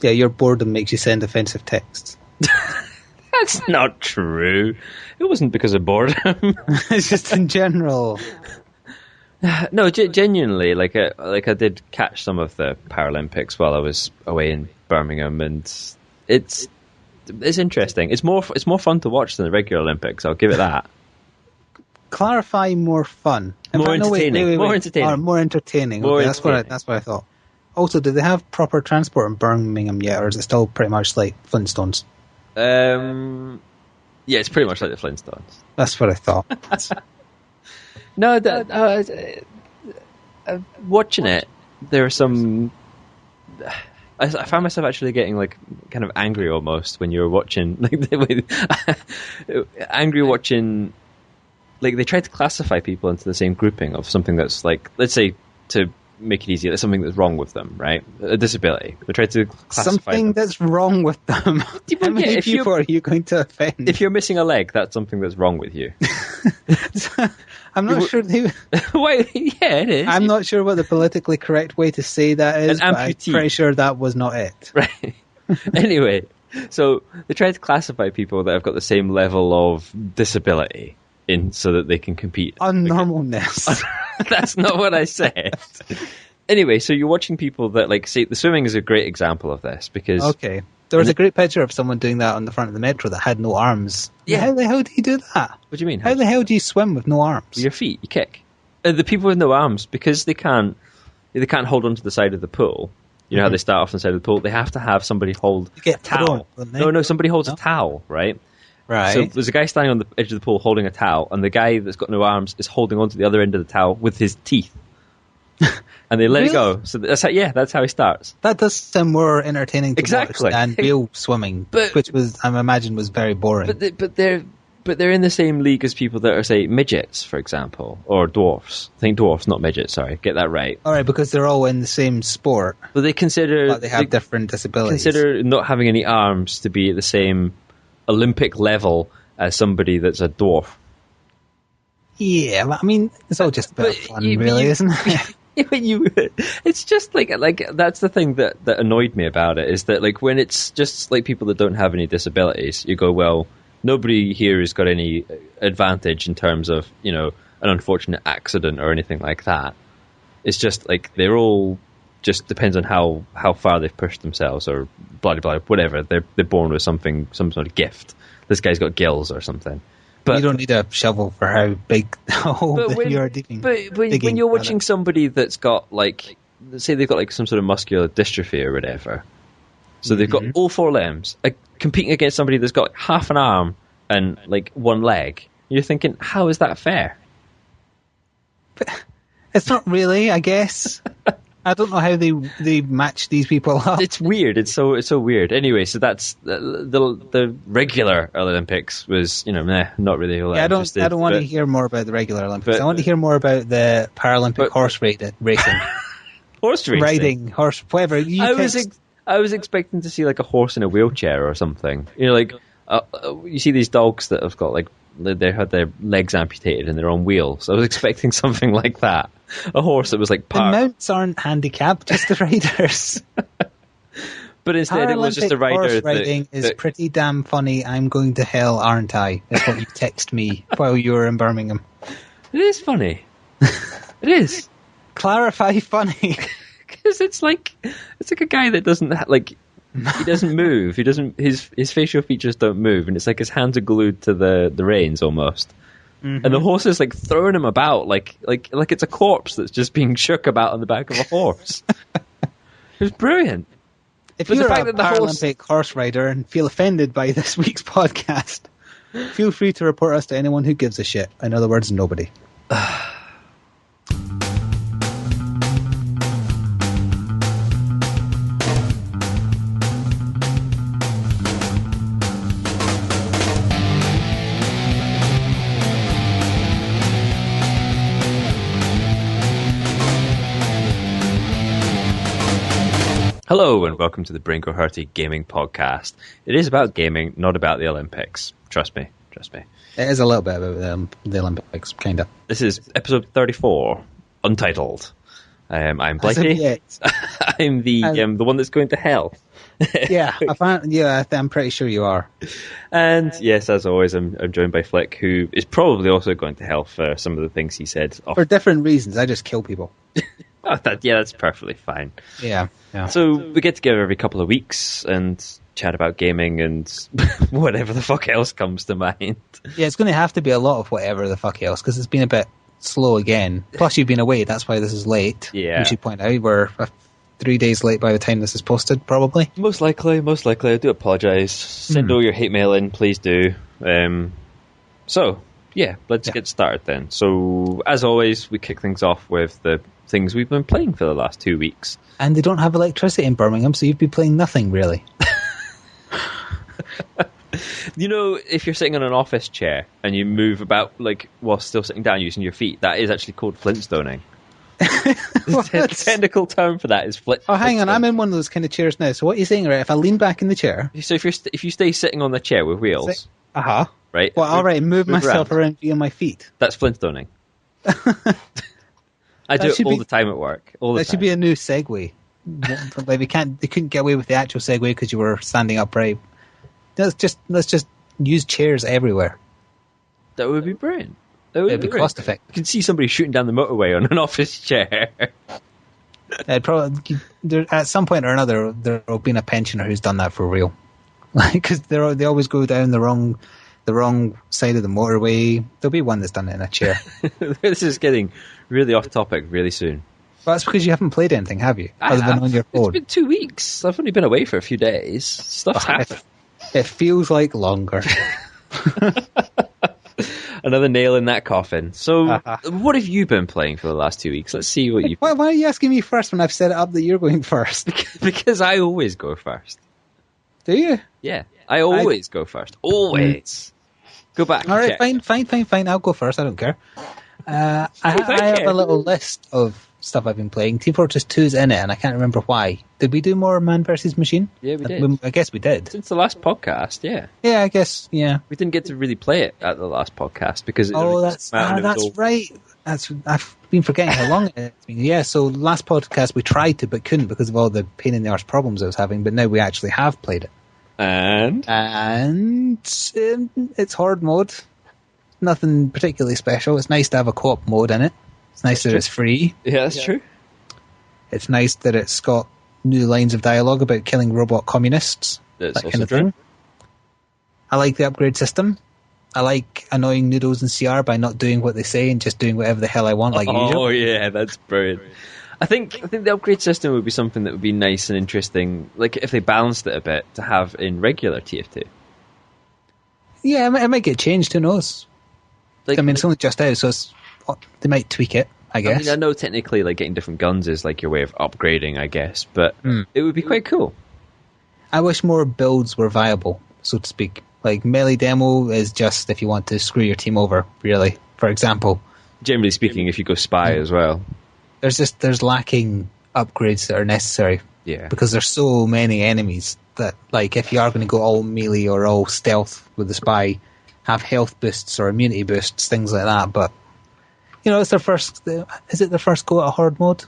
Yeah, your boredom makes you send offensive texts. That's not true. It wasn't because of boredom. It's just in general. No, genuinely, like I did catch some of the Paralympics while I was away in Birmingham, and it's interesting. It's more fun to watch than the regular Olympics. I'll give it that. Clarify more fun. More entertaining. More entertaining. More entertaining. More Okay, entertaining. That's what I thought. Also, do they have proper transport in Birmingham yet, or is it still pretty much like Flintstones? Yeah, it's pretty much like the Flintstones. That's what I thought. No, watching it, there are some. I found myself actually getting like kind of angry almost when you were watching, like angry watching. Like they tried to classify people into the same grouping of something that's like, let's say, to make it easier, that's something that's wrong with them, right? A disability. They tried to classify something them. That's wrong with them. How many people are you going to offend? If you're missing a leg, that's something that's wrong with you. I'm not sure. Why? Yeah, it is. I'm not sure what the politically correct way to say that is, but I'm pretty sure that was not it. Right. Anyway, so they tried to classify people that have got the same level of disability in so that they can compete. Unnormalness. That's not what I said. Anyway, so you're watching people that, like, see, the swimming is a great example of this because... Okay. There was a great picture of someone doing that on the front of the metro that had no arms. Yeah. How the hell do you do that? What do you mean? How the hell do you swim with no arms? Your feet, you kick. The people with no arms, because they can't hold onto the side of the pool. You know how they start off on the side of the pool? They have to have somebody hold a towel. Somebody holds a towel, right? Right. So there's a guy standing on the edge of the pool holding a towel, and the guy that's got no arms is holding onto the other end of the towel with his teeth. And they let it go. So that's how he starts. That does sound more entertaining to watch than real swimming, which was, I imagine, was very boring. But they're in the same league as people that are, say, midgets, for example, or dwarfs. I think dwarfs, not midgets. Sorry, get that right. All right, because they're all in the same sport. But they have different disabilities. Consider not having any arms to be at the same Olympic level as somebody that's a dwarf. Yeah, I mean, it's all just a bit of fun, really, isn't it? It's just like that's the thing that annoyed me about it, is that like when it's just like people that don't have any disabilities, you go, well, nobody here has got any advantage in terms of, you know, an unfortunate accident or anything like that. It's just like they're all just depends on how far they've pushed themselves or blah blah whatever. They're born with some sort of gift. This guy's got gills or something. But you don't need a shovel for how big you're digging. But when you're watching somebody that's got, like, say they've got like some sort of muscular dystrophy or whatever, so they've got all four limbs, competing against somebody that's got like half an arm and like one leg, you're thinking, how is that fair? But it's not really, I guess. I don't know how they match these people up. It's weird. It's so weird. Anyway, so that's the regular Olympics was, you know, not really all that interested. I don't want to hear more about the regular Olympics. I want to hear more about the Paralympic horse racing. Horse racing? Riding, horse, whatever. I was expecting to see like a horse in a wheelchair or something. You know, like you see these dogs that have got like they had their legs amputated and they're on wheels. I was expecting something like that. A horse that was like the mounts aren't handicapped, just the riders. But instead it was just a rider. Horse riding is pretty damn funny. I'm going to hell, aren't I? That's what you text me while you were in Birmingham. It is funny. It is. Clarify funny. Because it's like a guy that doesn't he doesn't move. He doesn't. His facial features don't move, and it's like his hands are glued to the reins almost. Mm-hmm. And the horse is like throwing him about like it's a corpse that's just being shook about on the back of a horse. It was brilliant. If you're a Paralympic horse rider and feel offended by this week's podcast, feel free to report us to anyone who gives a shit. In other words, nobody. Hello and welcome to the Brinko Hurty Gaming Podcast. It is about gaming, not about the Olympics. Trust me. It is a little bit about the Olympics, kind of. This is episode 34, Untitled. I'm Blighty. I'm the one that's going to hell. Yeah, I'm pretty sure you are. And yes, as always, I'm joined by Flick, who is probably also going to hell for some of the things he said. For different reasons. I just kill people. That's perfectly fine. Yeah. So we get together every couple of weeks and chat about gaming and whatever the fuck else comes to mind. Yeah, it's going to have to be a lot of whatever the fuck else, because it's been a bit slow again. Plus, you've been away. That's why this is late. Yeah. We should point out we're 3 days late by the time this is posted, probably. Most likely. I do apologise. Send all your hate mail in, please do. So, yeah, let's get started then. So, as always, we kick things off with the things we've been playing for the last 2 weeks. And they don't have electricity in Birmingham, so you've been playing nothing, really. You know, if you're sitting on an office chair and you move about like while still sitting down using your feet, that is actually called flintstoning. The technical term for that is flintstoning. Oh, hang on, I'm in one of those kind of chairs now. So what are you saying, right? If I lean back in the chair... So if you stay sitting on the chair with wheels... Right? Well, all right, move myself around via my feet. That's flintstoning. I do it all the time at work. That should be a new segue. Like they couldn't get away with the actual segue because you were standing upright. Let's just use chairs everywhere. That would be brilliant. It'd be cost effective. You can see somebody shooting down the motorway on an office chair. At some point or another, there'll be a pensioner who's done that for real. Because they always go down the wrong side of the motorway. There'll be one that's done it in a chair. This is getting really off topic really soon. Well, that's because you haven't played anything, have you? Other than on your phone. It's been 2 weeks. I've only been away for a few days. Stuff's happened. It feels like longer. Another nail in that coffin. So, what have you been playing for the last 2 weeks? Let's see what you... Why are you asking me first when I've set it up that you're going first? Because I always go first. Do you? Yeah. I always go first. Always. Go back. All right, fine. I'll go first. I don't care. I have a little list of stuff I've been playing. Team Fortress 2 is in it, and I can't remember why. Did we do more Man vs. Machine? Yeah, we did. I guess we did. Since the last podcast, yeah. Yeah, I guess, yeah. We didn't get to really play it at the last podcast because that's right. I've been forgetting how long it's been. Yeah, so last podcast we tried to but couldn't because of all the pain in the arse problems I was having, but now we actually have played it. And it's hard mode. Nothing particularly special. It's nice to have a co-op mode in it. It's nice that it's free. Yeah, that's true. It's nice that it's got new lines of dialogue about killing robot communists. That's that kind of thing. I like the upgrade system. I like annoying Noodles and CR by not doing what they say and just doing whatever the hell I want, like usual. Oh yeah, that's brilliant. I think the upgrade system would be something that would be nice and interesting, like if they balanced it a bit, to have in regular TF2. Yeah, it might get changed. Who knows? It's only just out, so they might tweak it, I guess. I know technically like getting different guns is like your way of upgrading, I guess, but it would be quite cool. I wish more builds were viable, so to speak. Like, melee demo is just if you want to screw your team over, really, for example. Generally speaking, if you go spy as well. There's lacking upgrades that are necessary. Yeah. Because there's so many enemies that, like, if you are going to go all melee or all stealth with the spy, have health boosts or immunity boosts, things like that, but it's their first... Is it their first go at horde mode?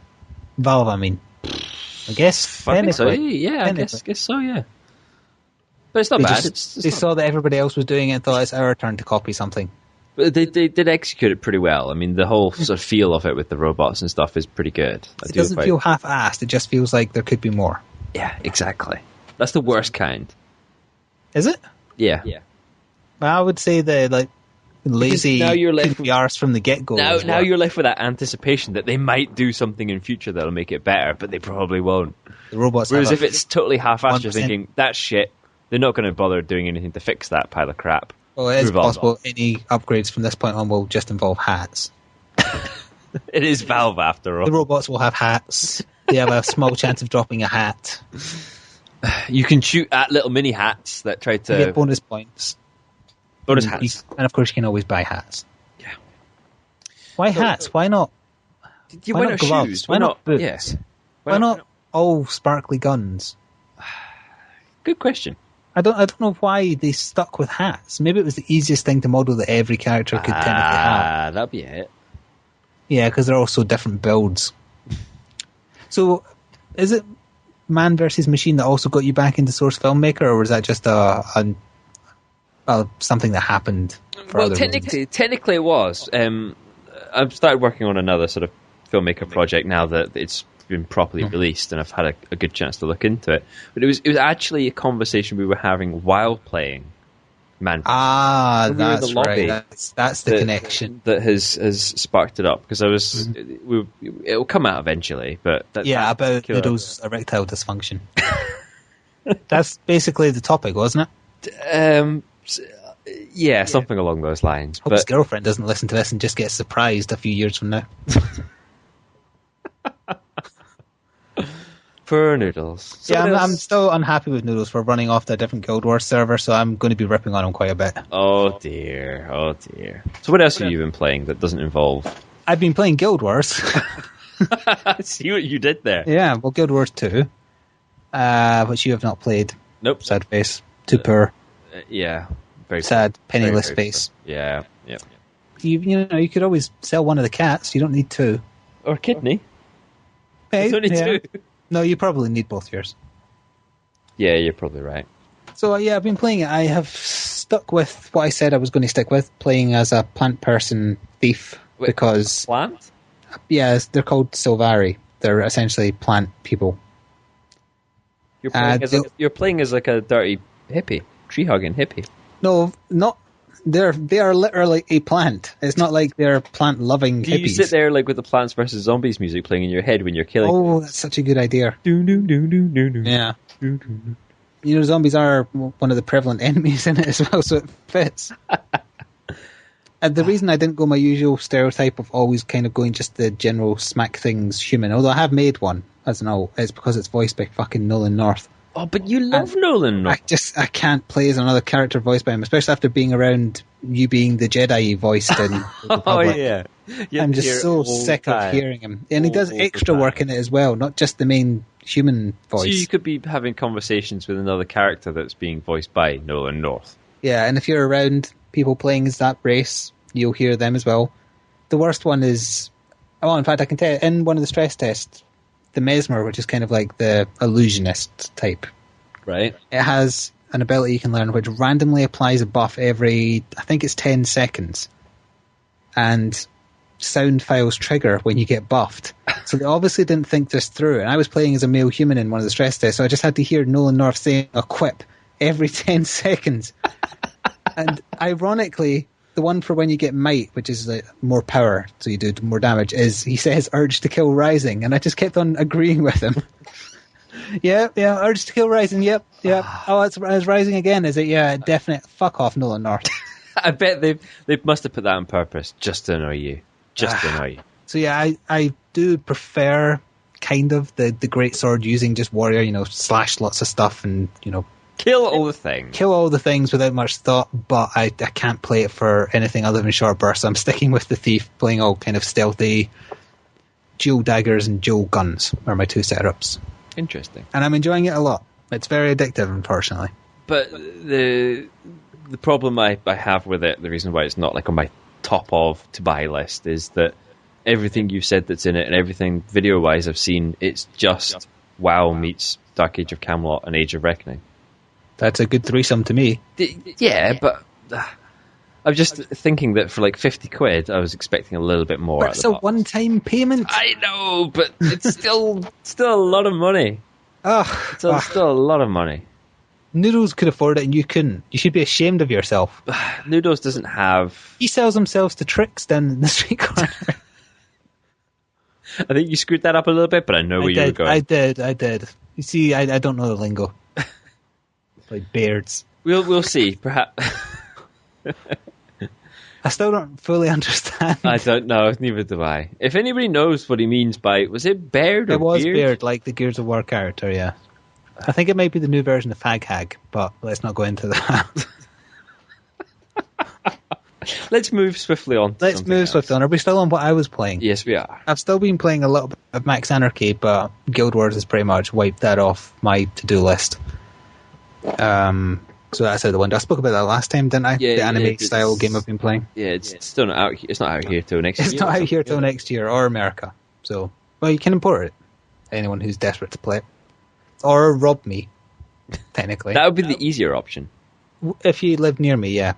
Valve, I mean. I guess. I think so, yeah. I guess so, yeah. But it's not bad. They saw that everybody else was doing it and thought it's our turn to copy something. But they did execute it pretty well. I mean, the whole sort of feel of it with the robots and stuff is pretty good. It doesn't feel half-assed. It just feels like there could be more. Yeah, exactly. That's the worst kind. Is it? Yeah. I would say the lazy now you're left with arse from the get-go. Now you're left with that anticipation that they might do something in future that'll make it better, but they probably won't. The robots. Whereas if it's totally half-assed, you're thinking, that's shit. They're not going to bother doing anything to fix that pile of crap. Well, it is possible any upgrades from this point on will just involve hats. It is Valve, after all. The robots will have hats. They have a small chance of dropping a hat. You can shoot at little mini hats that try to... You get bonus points. Bonus hats. And of course you can always buy hats. Yeah. Why hats? Why not? Why not gloves? shoes? Why not boots? Yeah. Why not all sparkly guns? Good question. I don't know why they stuck with hats. Maybe it was the easiest thing to model that every character could technically have. That'd be it. Yeah, because they're all so different builds. So, is it Man vs. Machine that also got you back into Source Filmmaker, or was that just something that happened for Well, other reasons? technically it was. I've started working on another sort of filmmaker project now that it's been properly released, and I've had a good chance to look into it. But it was actually a conversation we were having while playing Man. When we were in the lobby, right. That's the connection that has sparked it up, because I was. It'll come out eventually, but about Noodle's erectile dysfunction. That's basically the topic, wasn't it? Something along those lines. Hope his girlfriend doesn't listen to this and just gets surprised a few years from now. Poor Noodles. So I'm still unhappy with Noodles for running off the different Guild Wars server, so I'm going to be ripping on him quite a bit. Oh dear. So what else have you been playing that doesn't involve? I've been playing Guild Wars. See what you did there. Yeah, well, Guild Wars 2, which you have not played. Nope. Sad face. Too poor. Yeah. Very sad, penniless very, very face. Poor. Yeah. You could always sell one of the cats. You don't need two. Or a kidney. Hey, only two. No, you probably need both yours. Yeah, you're probably right. So, I've been playing it. I have stuck with what I said I was going to stick with, playing as a plant person thief. Wait, because... Plant? Yeah, they're called Silvari. They're essentially plant people. You're playing as like a dirty hippie, tree-hugging hippie. No, not... They are literally a plant. It's not like they're plant-loving hippies. You sit there like with the Plants vs. Zombies music playing in your head when you're killing. Oh, that's such a good idea. Yeah. Do. Zombies are one of the prevalent enemies in it as well, so it fits. And the reason I didn't go my usual stereotype of always kind of going just the general smack things human, although I have made one, as an all, it's because it's voiced by fucking Nolan North. Oh, but you love Nolan North. I can't play as another character voiced by him, especially after being around you being the Jedi voiced in the Republic. Oh, yeah. I'm just so sick of hearing him. And he does extra work in it as well, not just the main human voice. So you could be having conversations with another character that's being voiced by Nolan North. Yeah, and if you're around people playing as that race, you'll hear them as well. The worst one is... Oh, in fact, I can tell you, in one of the stress tests, the Mesmer, which is kind of like the illusionist type. Right. It has an ability you can learn which randomly applies a buff every, I think it's 10 seconds. And sound files trigger when you get buffed. So they obviously didn't think this through. And I was playing as a male human in one of the stress tests, so I just had to hear Nolan North saying a quip every 10 seconds. And ironically, the one for when you get might, which is like more power, so you do more damage, is he says urge to kill rising, and I just kept on agreeing with him. yeah, urge to kill rising, yep. Oh, it's rising again, is it? Yeah, definite. Fuck off, Nolan North. I bet they must have put that on purpose, just to annoy you. Just to annoy you. So yeah, I do prefer kind of the great sword using just warrior, slash lots of stuff and, Kill all the things without much thought, but I can't play it for anything other than short bursts. I'm sticking with the thief, playing all kind of stealthy dual daggers and dual guns are my two setups. Interesting. And I'm enjoying it a lot. It's very addictive, unfortunately. But the problem I have with it, the reason why it's not like on my top of to buy list, is that everything you've said that's in it and everything video-wise I've seen, it's just WoW meets Dark Age of Camelot and Age of Reckoning. That's a good threesome to me. Yeah, but I'm just thinking that for like 50 quid, I was expecting a little bit more. But it's a one-time payment. I know, but it's still a lot of money. It's still a lot of money. Noodles could afford it and you couldn't. You should be ashamed of yourself. Noodles doesn't have... He sells himself to tricks down in the street corner. I think you screwed that up a little bit, but I know where you were going. I did. You see, I don't know the lingo. Like beards. We'll see, perhaps. I still don't fully understand. I don't know, neither do I. If anybody knows what he means by, was it beard or It was beard? beard, like the Gears of War character, yeah. I think it might be the new version of Fag Hag, but let's not go into that. Let's move swiftly on. Are we still on what I was playing? Yes, we are. I've still been playing a little bit of Max Anarchy, but Guild Wars has pretty much wiped that off my to-do list. So that's out the window. I spoke about that last time, didn't I? Yeah, the anime style game I've been playing. Yeah, it's still not out. It's not out here till next year. It's not out here till next year or America. So, well, you can import it. anyone who's desperate to play it. Or rob me, technically. That would be the easier option. If you live near me, yeah.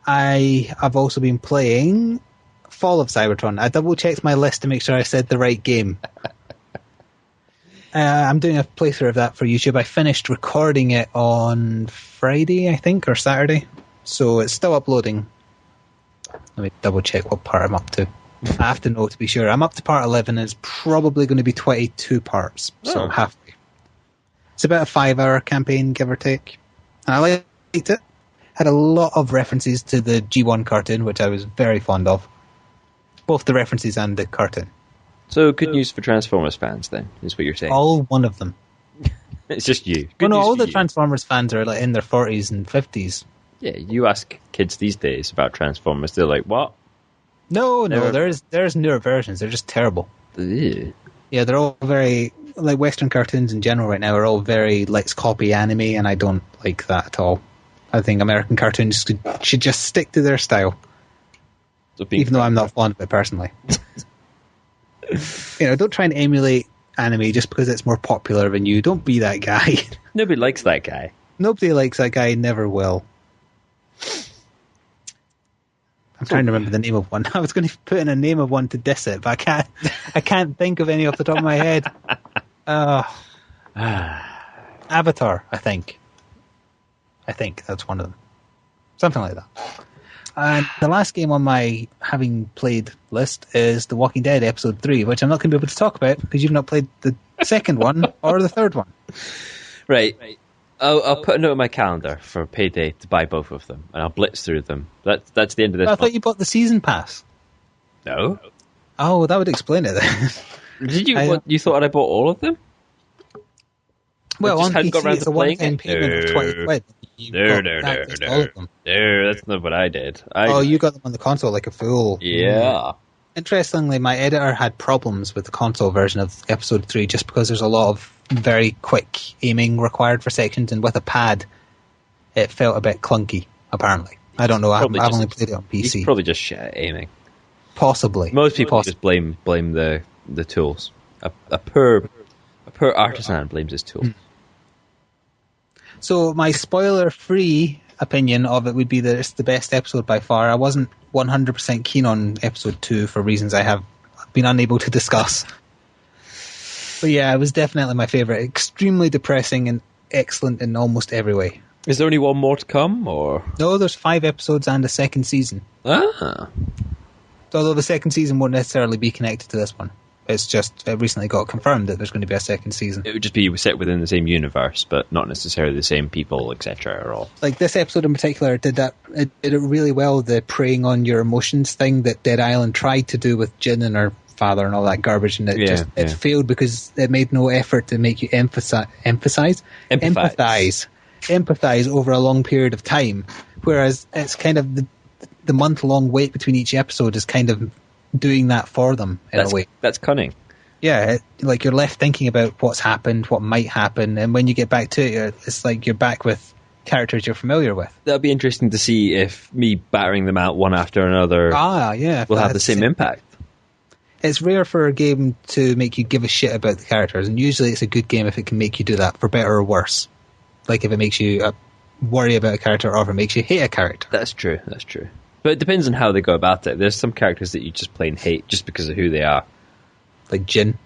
I've also been playing Fall of Cybertron. I double-checked my list to make sure I said the right game. I'm doing a playthrough of that for YouTube. I finished recording it on Friday, I think, or Saturday. So it's still uploading. Let me double-check what part I'm up to. I have to know to be sure. I'm up to part 11, and it's probably going to be 22 parts. So halfway. It's about a 5-hour campaign, give or take. And I liked it. Had a lot of references to the G1 cartoon, which I was very fond of. Both the references and the cartoon. So good news for Transformers fans, then, is what you're saying. All one of them. It's just you. Well, no, all the Transformers fans are like in their 40s and 50s. Yeah, you ask kids these days about Transformers, they're like, what? No, there's newer versions. They're just terrible. Ew. Yeah, they're all very... Like, Western cartoons in general right now are all very, let's copy anime, and I don't like that at all. I think American cartoons should just stick to their style. So even though I'm not fond of it personally. Don't try and emulate anime just because it's more popular than you. Don't be that guy. Nobody likes that guy. Nobody likes that guy, never will. I'm trying to remember the name of one. I was going to put in a name of one to diss it, but I can't think of any off the top of my head. Avatar, I think. I think that's one of them. Something like that. And the last game on my having played list is The Walking Dead Episode 3, which I'm not going to be able to talk about because you've not played the second one or the third one. Right. I'll put a note in my calendar for payday to buy both of them, and I'll blitz through them. That's the end of this I month. thought you bought the season pass. No. Oh, that would explain it then. Did you? You thought I bought all of them? Well, on PC, it's a one-time payment of 20 quid. No, that's not what I did. You got them on the console like a fool. Yeah. Interestingly, my editor had problems with the console version of Episode 3 just because there's a lot of very quick aiming required for sections, and with a pad, it felt a bit clunky, apparently. I don't know, I've only played it on PC. He's probably just shit at aiming. Possibly. Most people just blame the tools. A poor artisan blames his tools. So my spoiler-free opinion of it would be that it's the best episode by far. I wasn't 100% keen on episode 2 for reasons I have been unable to discuss. But yeah, it was definitely my favourite. Extremely depressing and excellent in almost every way. Is there only one more to come, or...? No, there's 5 episodes and a second season. Ah. Although the second season won't necessarily be connected to this one. It's just, it recently got confirmed that there's going to be a second season. It would just be set within the same universe, but not necessarily the same people, etc. Or all. Like this episode in particular did that. It did it really well. The preying on your emotions thing that Dead Island tried to do with Jin and her father and all that garbage, and it failed because it made no effort to make you empathize over a long period of time. Whereas it's kind of the month-long wait between each episode is kind of doing that for them in a way. That's cunning. Yeah, like you're left thinking about what's happened, what might happen, and when you get back to it, it's like you're back with characters you're familiar with. That'll be interesting to see if me battering them out one after another will have the same impact. It's rare for a game to make you give a shit about the characters, and usually it's a good game if it can make you do that, for better or worse. Like if it makes you worry about a character or if it makes you hate a character. That's true. But it depends on how they go about it. There's some characters that you just plain hate just because of who they are. Like Jin.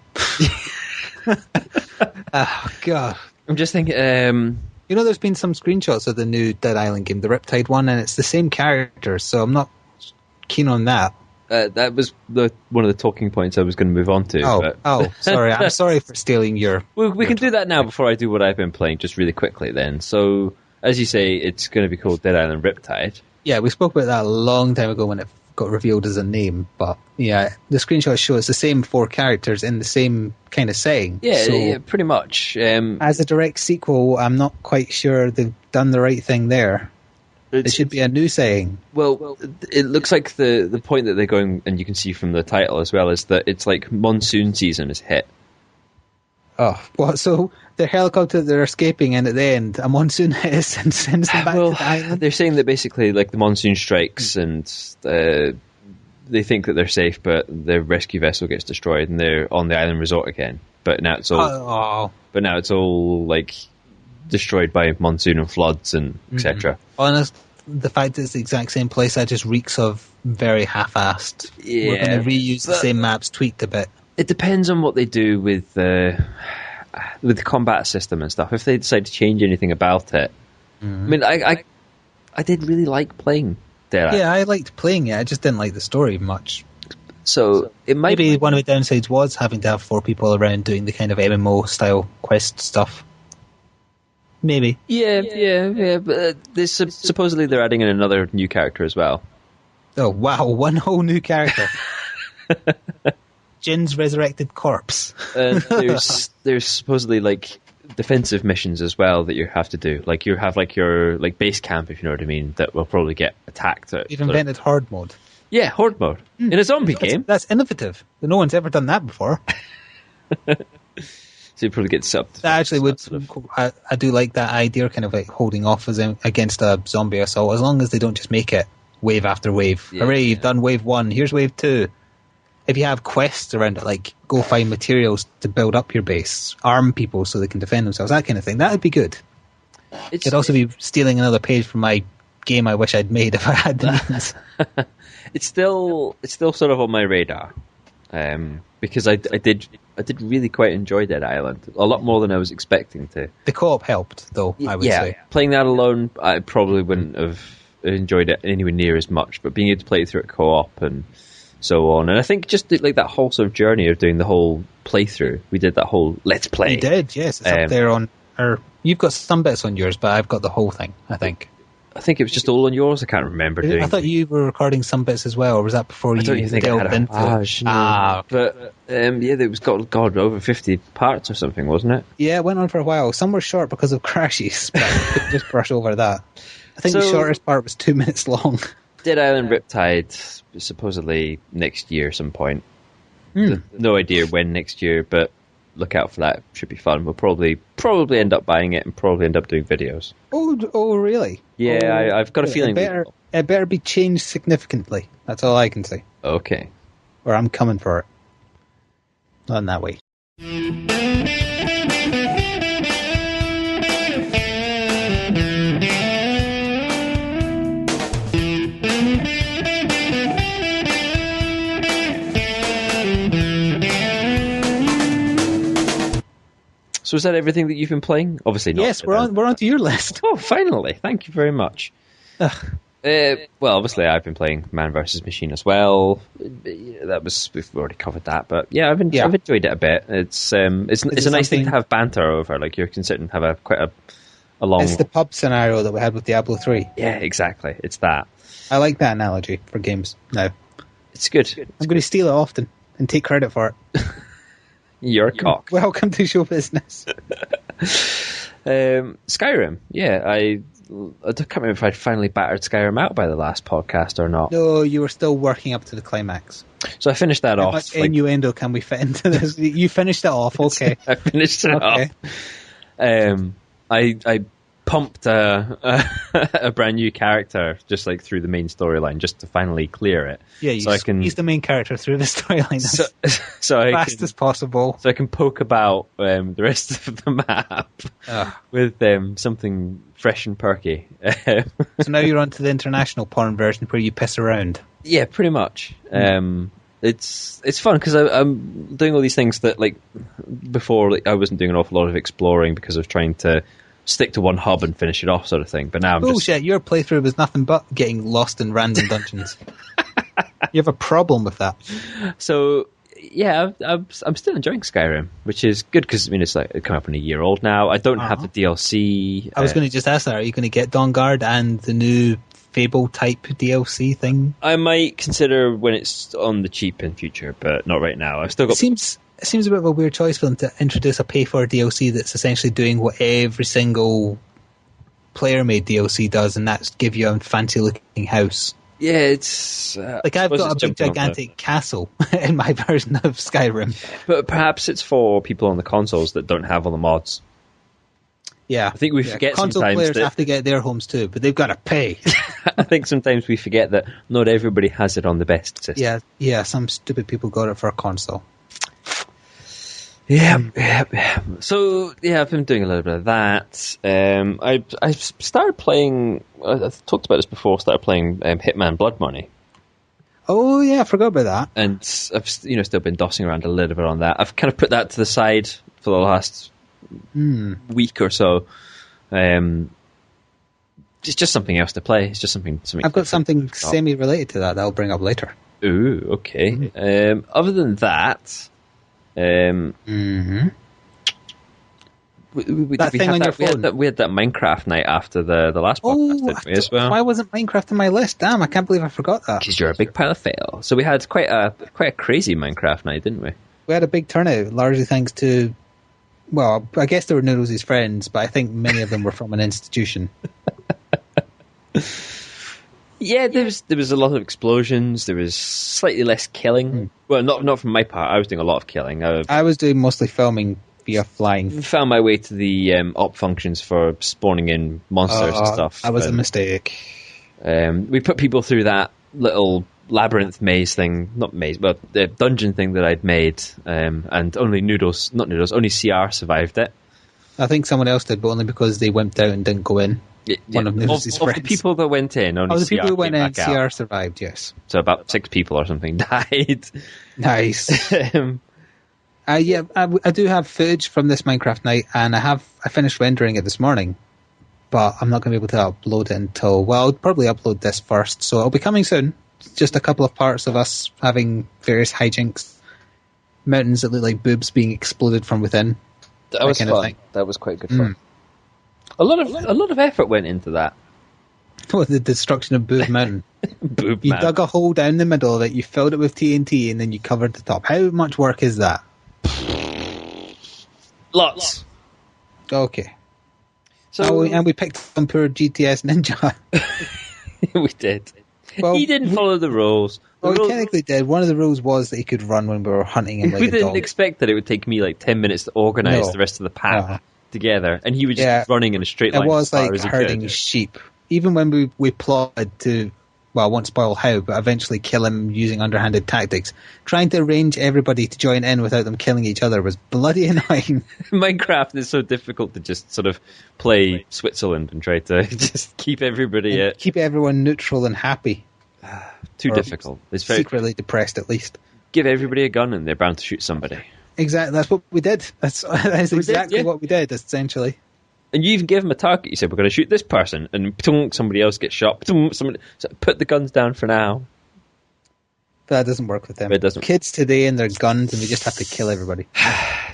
Oh, God. I'm just thinking... there's been some screenshots of the new Dead Island game, the Riptide one, and it's the same characters, so I'm not keen on that. That was one of the talking points I was going to move on to. Sorry. I'm sorry for stealing your... We can do that now before I do what I've been playing, just really quickly then. So, as you say, it's going to be called Dead Island Riptide. Yeah, we spoke about that a long time ago when it got revealed as a name, but yeah, the screenshots show it's the same 4 characters in the same kind of setting. Yeah, pretty much. As a direct sequel, I'm not quite sure they've done the right thing there. It should be a new saying. Well, it looks like the point that they're going, and you can see from the title as well, is that it's like monsoon season is hit. Oh, what? So the helicopter they're escaping in at the end, a monsoon hits and sends them back to the island? They're saying that basically like the monsoon strikes and the they think that they're safe, but the rescue vessel gets destroyed and they're on the island resort again. But now it's all like destroyed by monsoon and floods and etc. Honest, the fact that it's the exact same place, that just reeks of very half-assed. Yeah, we're going to reuse the same maps, tweaked a bit. It depends on what they do with the combat system and stuff. If they decide to change anything about it, I mean, I did really like playing Dead Island. Yeah, I liked playing it. I just didn't like the story much. So it might maybe one of the downsides was having to have 4 people around doing the kind of MMO style quest stuff. Maybe. Yeah. But supposedly they're adding in another new character as well. Oh wow! One whole new character. Jin's resurrected corpse. There's supposedly like defensive missions as well that you have to do. Like you have like your like base camp, if you know what I mean, that will probably get attacked. You've invented horde mode. Yeah, horde mode in a zombie game. That's innovative. No one's ever done that before. So you probably get up. That actually would. I do like that idea, kind of like holding off against a zombie assault, as long as they don't just make it wave after wave. Yeah, hooray! You've done wave 1. Here's wave 2. If you have quests around it, like go find materials to build up your base, arm people so they can defend themselves, that kind of thing, that would be good. It'd also be stealing another page from my game I wish I'd made if I had the means. It's still sort of on my radar, because I did really quite enjoy Dead Island a lot more than I was expecting to. The co-op helped, though. I would say playing that alone, I probably wouldn't have enjoyed it anywhere near as much. But being able to play it through a co-op and so on, and I think just like that wholesome journey of doing the whole playthrough, we did that whole let's play. We did, yes. It's up there on our. You've got some bits on yours, but I've got the whole thing. I think it was just all on yours. I can't remember doing. I thought you were recording some bits as well, or was that before you? I don't even think I had a montage. No. But it was got over 50 parts or something, wasn't it? Yeah, it went on for a while. Some were short because of crashes, but we could just brush over that. I think the shortest part was 2 minutes long. Dead Island Riptide, supposedly next year some point. No idea when next year, but look out for that. Should be fun. We'll probably end up buying it and probably end up doing videos. Oh, really? Yeah, I've got a feeling. It better be changed significantly. That's all I can say. Okay. Or I'm coming for it. Not in that way. So is that everything that you've been playing? Obviously not. Yes, we're on to your list. Oh, finally. Thank you very much. Well, obviously I've been playing Man vs. Machine as well. We've already covered that, but yeah, I've enjoyed it a bit. It's a nice thing to have banter over. Like you're considering have quite a long. It's the pub scenario that we had with Diablo 3. Yeah, exactly. It's that. I like that analogy for games. No, it's good. I'm going to steal it often and take credit for it. You're a cock. Welcome to show business. Skyrim. Yeah, I can't remember if I finally battered Skyrim out by the last podcast or not. No, you were still working up to the climax. So I finished that off. How much innuendo can we fit into this? You finished it off, okay. I finished it off. I pumped a brand new character just like through the main storyline just to finally clear it. Yeah, he's the main character through the storyline so fast as possible. So I can poke about the rest of the map with something fresh and perky. So now you're on to the international porn version where you piss around. Yeah, pretty much. It's fun because I'm doing all these things that like before I wasn't doing an awful lot of exploring because of trying to stick to one hub and finish it off sort of thing. But now bullshit, your playthrough was nothing but getting lost in random dungeons. You have a problem with that. So yeah, I'm still enjoying Skyrim, which is good because I mean it's like coming up on a year old now. I don't have the DLC. I was going to just ask that. Are you going to get Dawnguard and the new Fable type DLC thing? I might consider when it's on the cheap in future, but not right now. I've still got. It seems a bit of a weird choice for them to introduce a pay-for DLC that's essentially doing what every single player-made DLC does, and that's give you a fancy-looking house. Yeah, it's... like, I've got a big, gigantic castle in my version of Skyrim. But perhaps it's for people on the consoles that don't have all the mods. Yeah. I think we forget console sometimes players that have to get their homes too, but they've got to pay. I think sometimes we forget that not everybody has it on the best system. Yeah. Some stupid people got it for a console. Yeah. So yeah, I've been doing a little bit of that. I started playing. I've talked about this before. Started playing Hitman Blood Money. Oh yeah, I forgot about that. And I've still been dossing around a little bit on that. I've kind of put that to the side for the last week or so. It's just something else to play. It's just something. I've got something semi-related to that I'll bring up later. Ooh, okay. Other than that, we that thing on your phone. We had that Minecraft night after the last podcast, didn't we, as well? Why wasn't Minecraft on my list? Damn, I can't believe I forgot that. Because you're a big pile of fail. So we had quite a crazy Minecraft night, didn't we? We had a big turnout, largely thanks to, well, I guess there were Noodles' friends, but I think many of them were from an institution. Yeah, there was a lot of explosions. There was slightly less killing. Well, not from my part. I was doing a lot of killing. I was doing mostly filming via flying. Found my way to the op functions for spawning in monsters and stuff. That was a mistake. We put people through that little labyrinth maze thing, not maze, but the dungeon thing that I'd made, and only only CR survived it. I think someone else did, but only because they wimped out and didn't go in. One of Noodles' friends. Of the people that went in, only the people who went in, CR CR survived, yes. So about 6 people or something died. Nice. I do have footage from this Minecraft night, and I finished rendering it this morning, but I'm not going to be able to upload it until, well, I'll probably upload this first, so it'll be coming soon. Just a couple of parts of us having various hijinks, mountains that look like boobs being exploded from within. That was fun. That was quite good fun. A lot of effort went into that. What, the destruction of Boob Mountain? You dug a hole down the middle of it, you filled it with TNT, and then you covered the top. How much work is that? Lots. Okay. So and we picked some poor GTS Ninja. We did. Well, he didn't follow the rules. He technically did. One of the rules was that he could run when we were hunting him like we didn't expect that it would take me like 10 minutes to organise the rest of the pack together, and he was just running in a straight line. It was like herding sheep. Even when we plotted to, well, I won't spoil how, but eventually kill him using underhanded tactics, trying to arrange everybody to join in without them killing each other was bloody annoying. Minecraft is so difficult to just sort of play Switzerland and try to just keep everybody... keep everyone neutral and happy. Too difficult. It's secretly depressed, at least. Give everybody a gun and they're bound to shoot somebody. Exactly, that's what we did. That's exactly what we did, essentially. And you even gave them a target. You said, we're going to shoot this person, and somebody else gets shot. So put the guns down for now. But that doesn't work with them. It doesn't. Kids today and their guns, and we just have to kill everybody.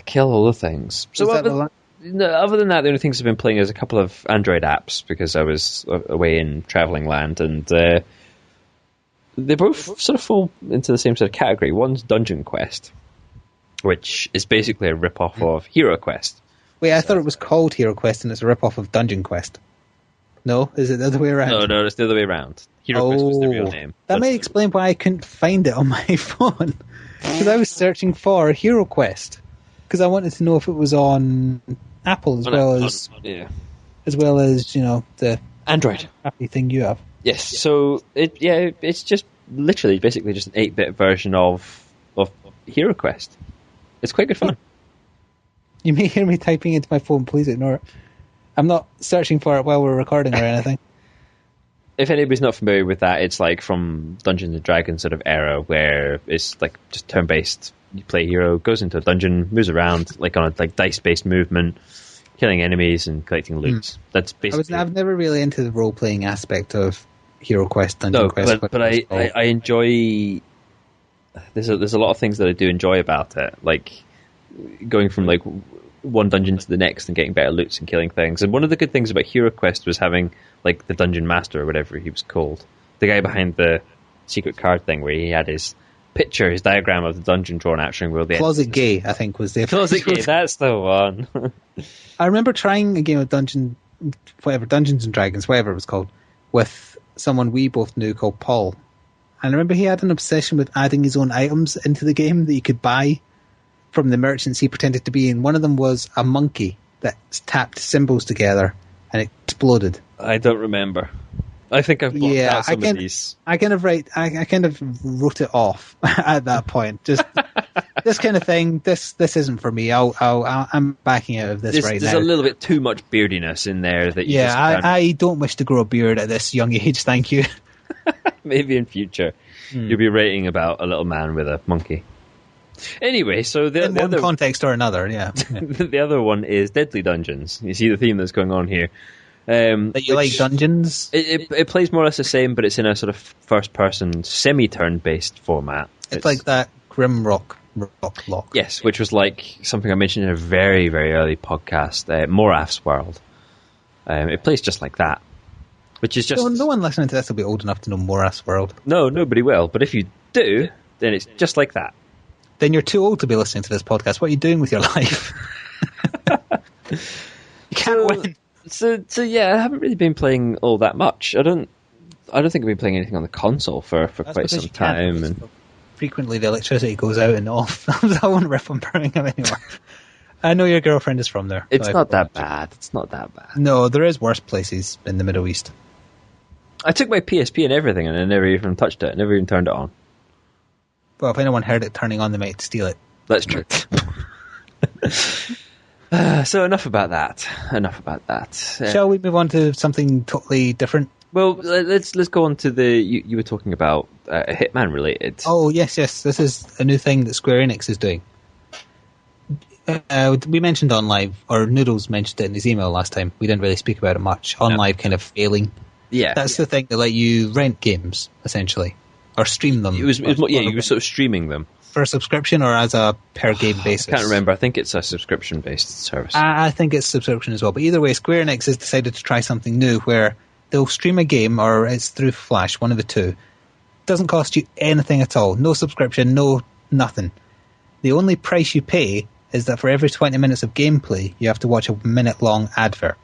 Kill all the things. So other than that, the only things I've been playing is a couple of Android apps, because I was away in travelling land, and they both sort of fall into the same sort of category. One's Dungeon Quest, which is basically a rip-off of Hero Quest. Wait, I thought it was called Hero Quest and it's a rip-off of Dungeon Quest. No? Is it the other way around? No, it's the other way around. Hero Quest was the real name. That may explain why I couldn't find it on my phone. Because I was searching for Hero Quest. Because I wanted to know if it was on Apple as well as, the Android happy thing you have. Yes, so it's just literally basically just an 8-bit version of Hero Quest. It's quite good fun. You may hear me typing into my phone, please ignore it. I'm not searching for it while we're recording or anything. If anybody's not familiar with that, it's like from Dungeons & Dragons sort of era, where it's like just turn-based. You play a hero, goes into a dungeon, moves around like on a dice-based movement, killing enemies and collecting loot. That's basically... I've never really into the role-playing aspect of Hero Quest, Dungeon Quest. But I enjoy... There's a lot of things that I do enjoy about it, like going from like one dungeon to the next and getting better loots and killing things. And one of the good things about Hero Quest was having like the dungeon master or whatever he was called, the guy behind the secret card thing, where he had his picture, his diagram of the dungeon drawn out, showing where the Closet Gay, I think, was the Closet Gay. That's the one. I remember trying a game of Dungeons and Dragons, whatever it was called, with someone we both knew called Paul. And I remember he had an obsession with adding his own items into the game that you could buy from the merchants he pretended to be, and one of them was a monkey. that tapped symbols together and it exploded. I don't remember. I think I've blocked out some of these. I kind of wrote it off at that point. Just this kind of thing. This isn't for me. I'm backing out of this right now. There's a little bit too much beardiness in there that you just I don't wish to grow a beard at this young age. Thank you. Maybe in future you'll be writing about a little man with a monkey. Anyway, so the other context or another, yeah. The other one is Deadly Dungeons. You see the theme that's going on here. That you like dungeons? It plays more or less the same, but it's in a sort of first-person, semi-turn-based format. It's like that Grimrock Lock. Yes, which was like something I mentioned in a very, very early podcast, Moraf's World. It plays just like that, which is just... No one listening to this will be old enough to know Moraf's World. No, nobody will, but if you do, then it's just like that. Then you're too old to be listening to this podcast. What are you doing with your life? You can't win. So yeah, I haven't really been playing all that much. I don't think I've been playing anything on the console for quite some time. And frequently the electricity goes out and off. I won't rip on Birmingham anymore. I know your girlfriend is from there. It's not that bad. It's not that bad. No, there is worse places in the Middle East. I took my PSP and everything and I never even touched it. I never even turned it on. Well, if anyone heard it turning on, they might steal it. That's true. So enough about that. Shall we move on to something totally different? Well, let's go on to you were talking about Hitman related. Oh yes. This is a new thing that Square Enix is doing. We mentioned OnLive, or Noodles mentioned it in his email last time. We didn't really speak about it much. OnLive kind of failing. Yeah, that's the thing. They let you rent games essentially, or stream them. You were sort of streaming them. For a subscription or as a per game basis? I can't remember. I think it's a subscription based service. I think it's subscription as well. But either way, Square Enix has decided to try something new where they'll stream a game, or it's through Flash, one of the two. Doesn't cost you anything at all. No subscription, no nothing. The only price you pay is that for every 20 minutes of gameplay, you have to watch a minute-long advert.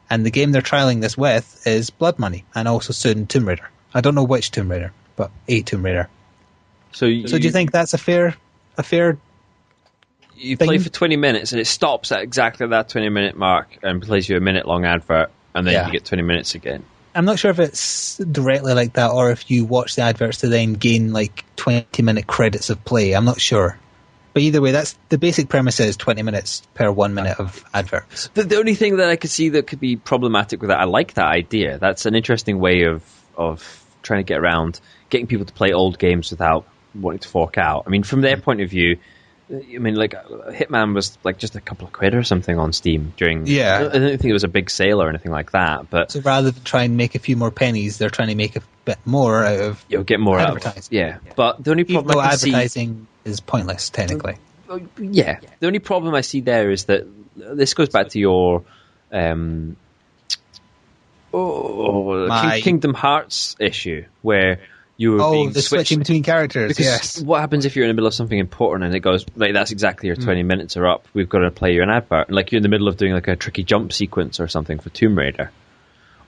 And the game they're trialing this with is Blood Money, and also soon Tomb Raider. I don't know which Tomb Raider, but a Tomb Raider. So do you think that's a fair you play for 20 minutes and it stops at exactly that 20-minute mark and plays you a minute-long advert, and then you get 20 minutes again? I'm not sure if it's directly like that or if you watch the adverts to then gain like 20-minute credits of play. I'm not sure. But either way, that's the basic premise is 20 minutes per 1 minute of adverts. The only thing that I could see that could be problematic with that, I like that idea. That's an interesting way of trying to get around getting people to play old games without wanting to fork out. I mean, from their point of view, I mean, like Hitman was like just a couple of quid or something on Steam during. Yeah, I don't think it was a big sale or anything like that. But so rather than try and make a few more pennies, they're trying to make a bit more out of. Get more advertising. Yeah, but the only problem advertising is pointless technically. Yeah, the only problem I see there is that this goes back to your Kingdom Hearts issue where. You were being switching between characters. Because yes. What happens if you're in the middle of something important and it goes, like, that's exactly your 20 minutes are up, we've got to play you an advert. And, like, you're in the middle of doing, like, a tricky jump sequence or something for Tomb Raider.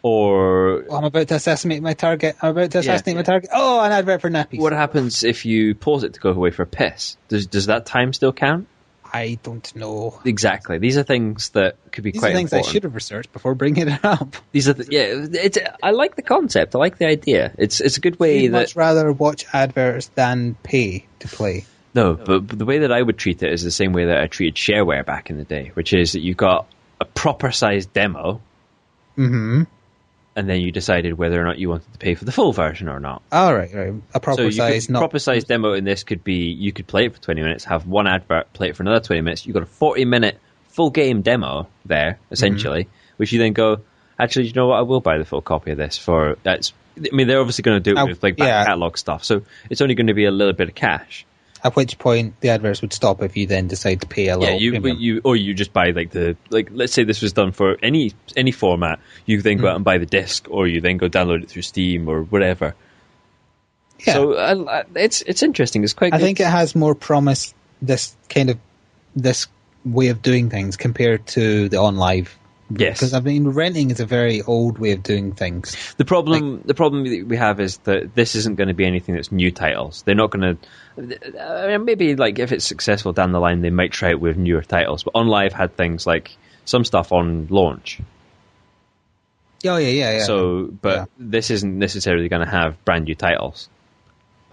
Or... I'm about to assassinate my target. Oh, an advert for nappies. What happens if you pause it to go away for a piss? Does that time still count? I don't know. Exactly. These are things that could be quite important. These are things I should have researched before bringing it up. These are I like the concept. I like the idea. It's a good way I'd much rather watch adverts than pay to play. No, but the way that I would treat it is the same way that I treated shareware back in the day, which is that you got a proper sized demo. Mm-hmm. And then you decided whether or not you wanted to pay for the full version or not. All right. A proper size, proper size demo in this could be you could play it for 20 minutes, have one advert, play it for another 20 minutes. You've got a 40-minute full game demo there, essentially, which you then go, actually, you know what? I will buy the full copy of this for that's. I mean, they're obviously going to do it with like back catalog stuff, so it's only going to be a little bit of cash. At which point the adverts would stop if you then decide to pay a little. Yeah, you just buy let's say this was done for any format. You then go out and buy the disc, or you then go download it through Steam or whatever. Yeah. So it's interesting. It's quite. I think it has more promise. This way of doing things compared to the OnLive. Yes, because I mean, renting is a very old way of doing things. The problem that we have is that this isn't going to be anything that's new titles. They're not going to. Maybe like if it's successful down the line, they might try it with newer titles. But OnLive had things like some stuff on launch. Oh, yeah. So, but this isn't necessarily going to have brand new titles.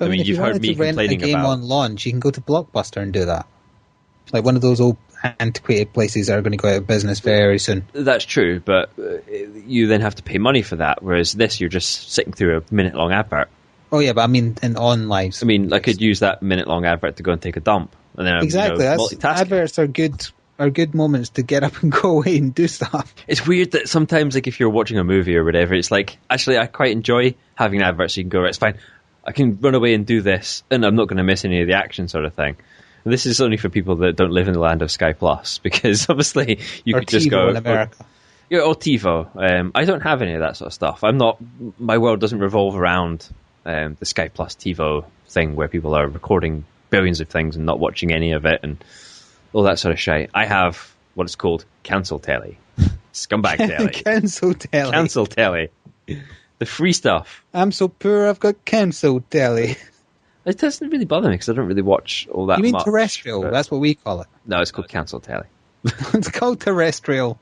I mean, if you've you heard wanted me to rent a complaining game about on launch, you can go to Blockbuster and do that. Like one of those old antiquated places that are going to go out of business very soon. That's true, but you then have to pay money for that, whereas this, you're just sitting through a minute-long advert. Oh, yeah, but I mean, in on lives. I mean, I could use that minute-long advert to go and take a dump. And then Exactly. multitasking. Adverts are good moments to get up and go away and do stuff. It's weird that sometimes, like, if you're watching a movie or whatever, it's like, actually, I quite enjoy having an advert so you can go, right, it's fine, I can run away and do this, and I'm not going to miss any of the action sort of thing. And this is only for people that don't live in the land of Sky Plus, because obviously you could just go... in America. Or TiVo. I don't have any of that sort of stuff. My world doesn't revolve around the Sky Plus TiVo thing where people are recording billions of things and not watching any of it and all that sort of shit. I have what it's called cancel telly. Scumbag telly. Cancel telly. Cancel telly. The free stuff. I'm so poor I've got cancel telly. It doesn't really bother me because I don't really watch all that much. You mean terrestrial? That's what we call it. No, it's called cancel telly. It's called terrestrial.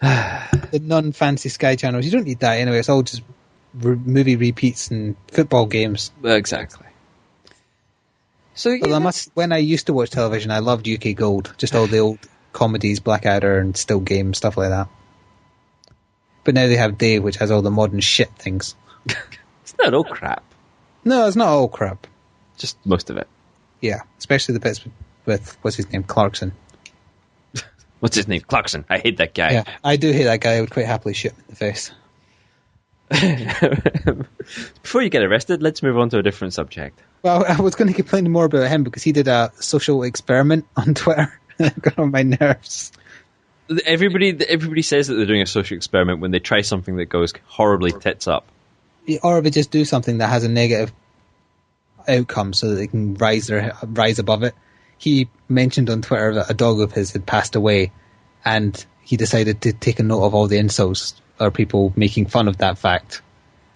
The non-fancy Sky channels. You don't need that anyway. It's all just movie repeats and football games. Exactly. So yeah, when I used to watch television, I loved UK Gold. Just all the old comedies, Blackadder and Still Game, stuff like that. But now they have Dave, which has all the modern shit things. It's not all crap. No, it's not all crap. Just most of it. Yeah, especially the bits with what's his name, Clarkson. What's his name? Clarkson. I hate that guy. Yeah, I do hate that guy. I would quite happily shoot him in the face. Before you get arrested, let's move on to a different subject. Well, I was going to complain more about him because he did a social experiment on Twitter. It got on my nerves. Everybody says that they're doing a social experiment when they try something that goes horribly tits up. Or they just do something that has a negative outcome so that they can rise above it. He mentioned on Twitter that a dog of his had passed away, and he decided to take a note of all the insults or people making fun of that fact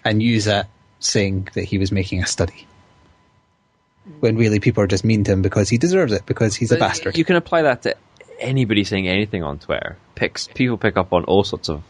and use that saying that he was making a study. When really people are just mean to him because he deserves it, because he's a bastard. You can apply that to anybody saying anything on Twitter. People pick up on all sorts of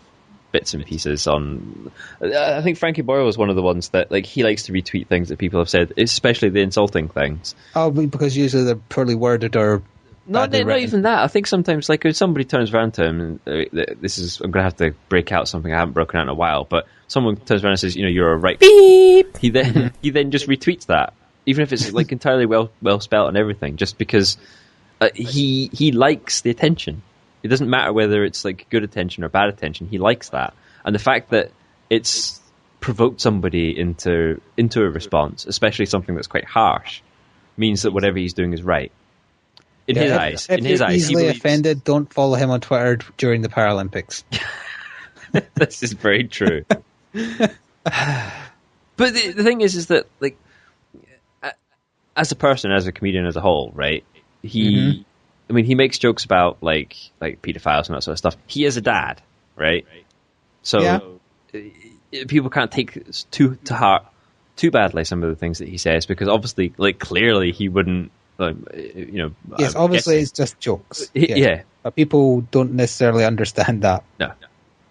bits and pieces on... I think Frankie Boyle was one of the ones that he likes to retweet things that people have said, especially the insulting things. Oh, because usually they're poorly worded or... Not even that. I think sometimes, if somebody turns around to him, and I'm going to have to break out something I haven't broken out in a while, but someone turns around and says, you're a right beep, he then just retweets that, even if it's entirely well spelt and everything, just because he likes the attention. It doesn't matter whether it's good attention or bad attention. He likes that, and the fact that it's provoked somebody into a response, especially something that's quite harsh, means that whatever he's doing is right. In his eyes, if you're easily offended, don't follow him on Twitter during the Paralympics. This is very true. But the thing is that as a person, as a comedian as a whole, right? He makes jokes about pedophiles and that sort of stuff. He is a dad, right? So people can't take to heart too badly some of the things that he says, because obviously, clearly he wouldn't. Yes, obviously it's just jokes. Yeah. But people don't necessarily understand that. No.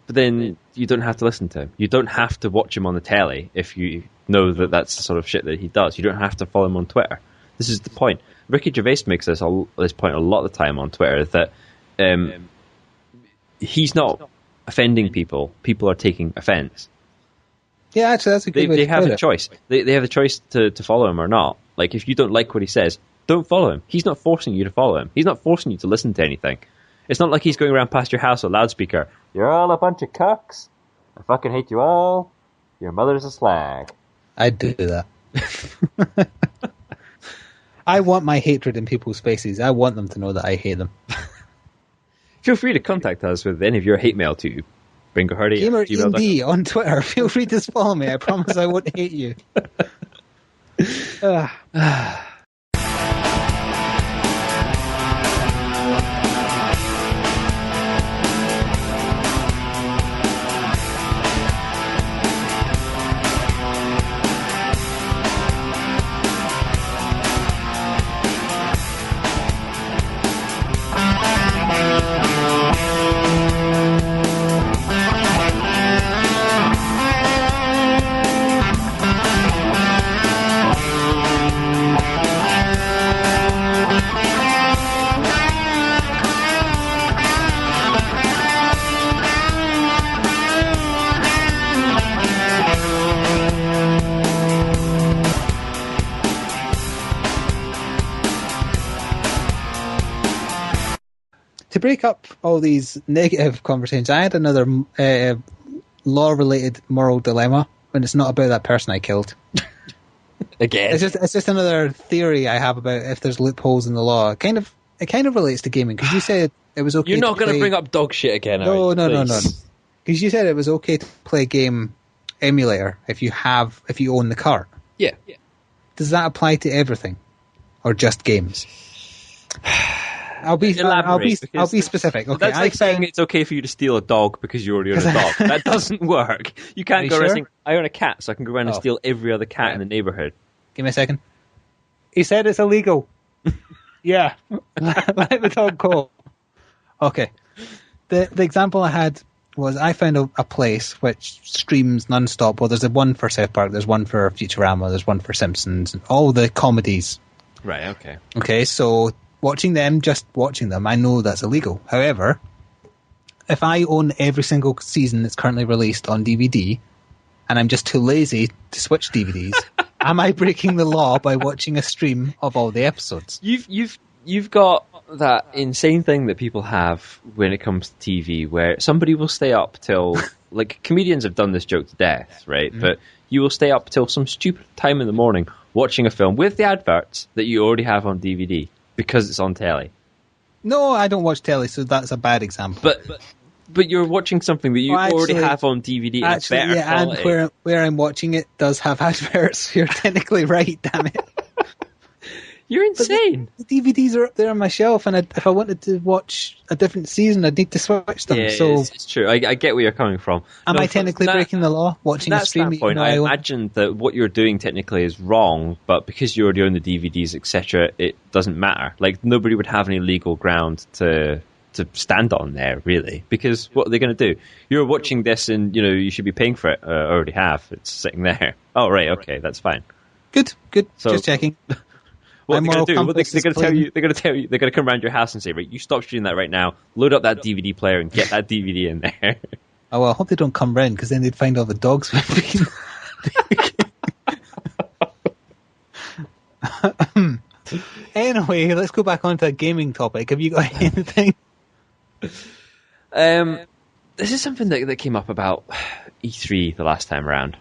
But then you don't have to listen to him. You don't have to watch him on the telly if you know that that's the sort of shit that he does. You don't have to follow him on Twitter. This is the point. Ricky Gervais makes this point a lot of the time on Twitter, that he's not offending people. People are taking offense. Yeah, actually, that's a good way to put it. They have a choice. They have a choice to follow him or not. If you don't like what he says, don't follow him. He's not forcing you to follow him. He's not forcing you to listen to anything. It's not like he's going around past your house with a loudspeaker. You're all a bunch of cucks. I fucking hate you all. Your mother's a slag. I'd do that. I want my hatred in people's faces. I want them to know that I hate them. Feel free to contact us with any of your hate mail to BingoHurty GamerInd on Twitter. Feel free to follow me. I promise I won't hate you. break up all these negative conversations, I had another law-related moral dilemma when it's not about that person I killed. Again. It's just another theory I have about if there's loopholes in the law. It kind of relates to gaming, because you said it was okay. You're not going to bring up dog shit again, No. Please. Because you said it was okay to play a game emulator if you own the cart. Yeah. Does that apply to everything, or just games? I'll be specific. Okay, that's like saying it's okay for you to steal a dog because you already own a dog. That doesn't work. You can't go around saying, I own a cat, so I can go around and steal every other cat in the neighborhood. Give me a second. He said it's illegal. Yeah. Let the dog go. Okay. The example I had was I found a place which streams non-stop. Well, there's one for South Park, there's one for Futurama, there's one for Simpsons, and all the comedies. Right, okay. Okay, so just watching them, I know that's illegal. However, if I own every single season that's currently released on DVD, and I'm just too lazy to switch DVDs, am I breaking the law by watching a stream of all the episodes? You've got that insane thing that people have when it comes to TV, where somebody will stay up till, like, comedians have done this joke to death, right? Mm-hmm. But you will stay up till some stupid time in the morning watching a film with the adverts that you already have on DVD because it's on telly. No, I don't watch telly, so that's a bad example. But you're watching something that you already have on DVD and it's better quality. And where I'm watching it does have adverts. You're technically right, damn it. You're insane. The DVDs are up there on my shelf, and if I wanted to watch a different season, I'd need to switch them. Yeah, so it's true. I get where you're coming from. Am I technically breaking the law watching a stream? I imagine that what you're doing technically is wrong, but because you already own the DVDs, etc., it doesn't matter. Like, nobody would have any legal ground to stand on there, really, because what are they going to do? You're watching this, and you should be paying for it. I already have. It's sitting there. Oh, right, okay, that's fine. Good. So, just checking. What are they going to do? They're going to come around your house and say, right, you stop shooting that right now, load up that DVD player and get that DVD in there. Oh, well, I hope they don't come round, because then they'd find all the dogs we've been... Anyway, let's go back onto a gaming topic. Have you got anything? This is something that came up about E3 the last time around.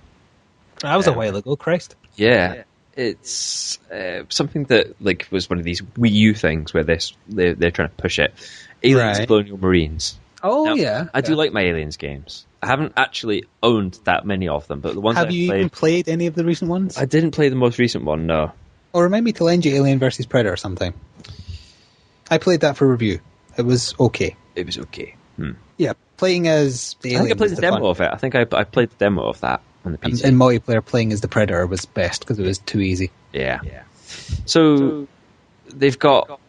That was a while ago, Christ. Yeah. It's something that was one of these Wii U things where they're trying to push it. Aliens Colonial Marines. Oh, now, yeah. I do like my Aliens games. I haven't actually owned that many of them, but the ones Have you even played any of the recent ones? I didn't play the most recent one, no. Or remind me to lend you Alien vs. Predator sometime. I played that for review. It was okay. It was okay. Yeah, playing as the Alien. I think I played the demo of it. I think I played the demo of that on the PC. In multiplayer, playing as the Predator was best because it was too easy. Yeah. So they've got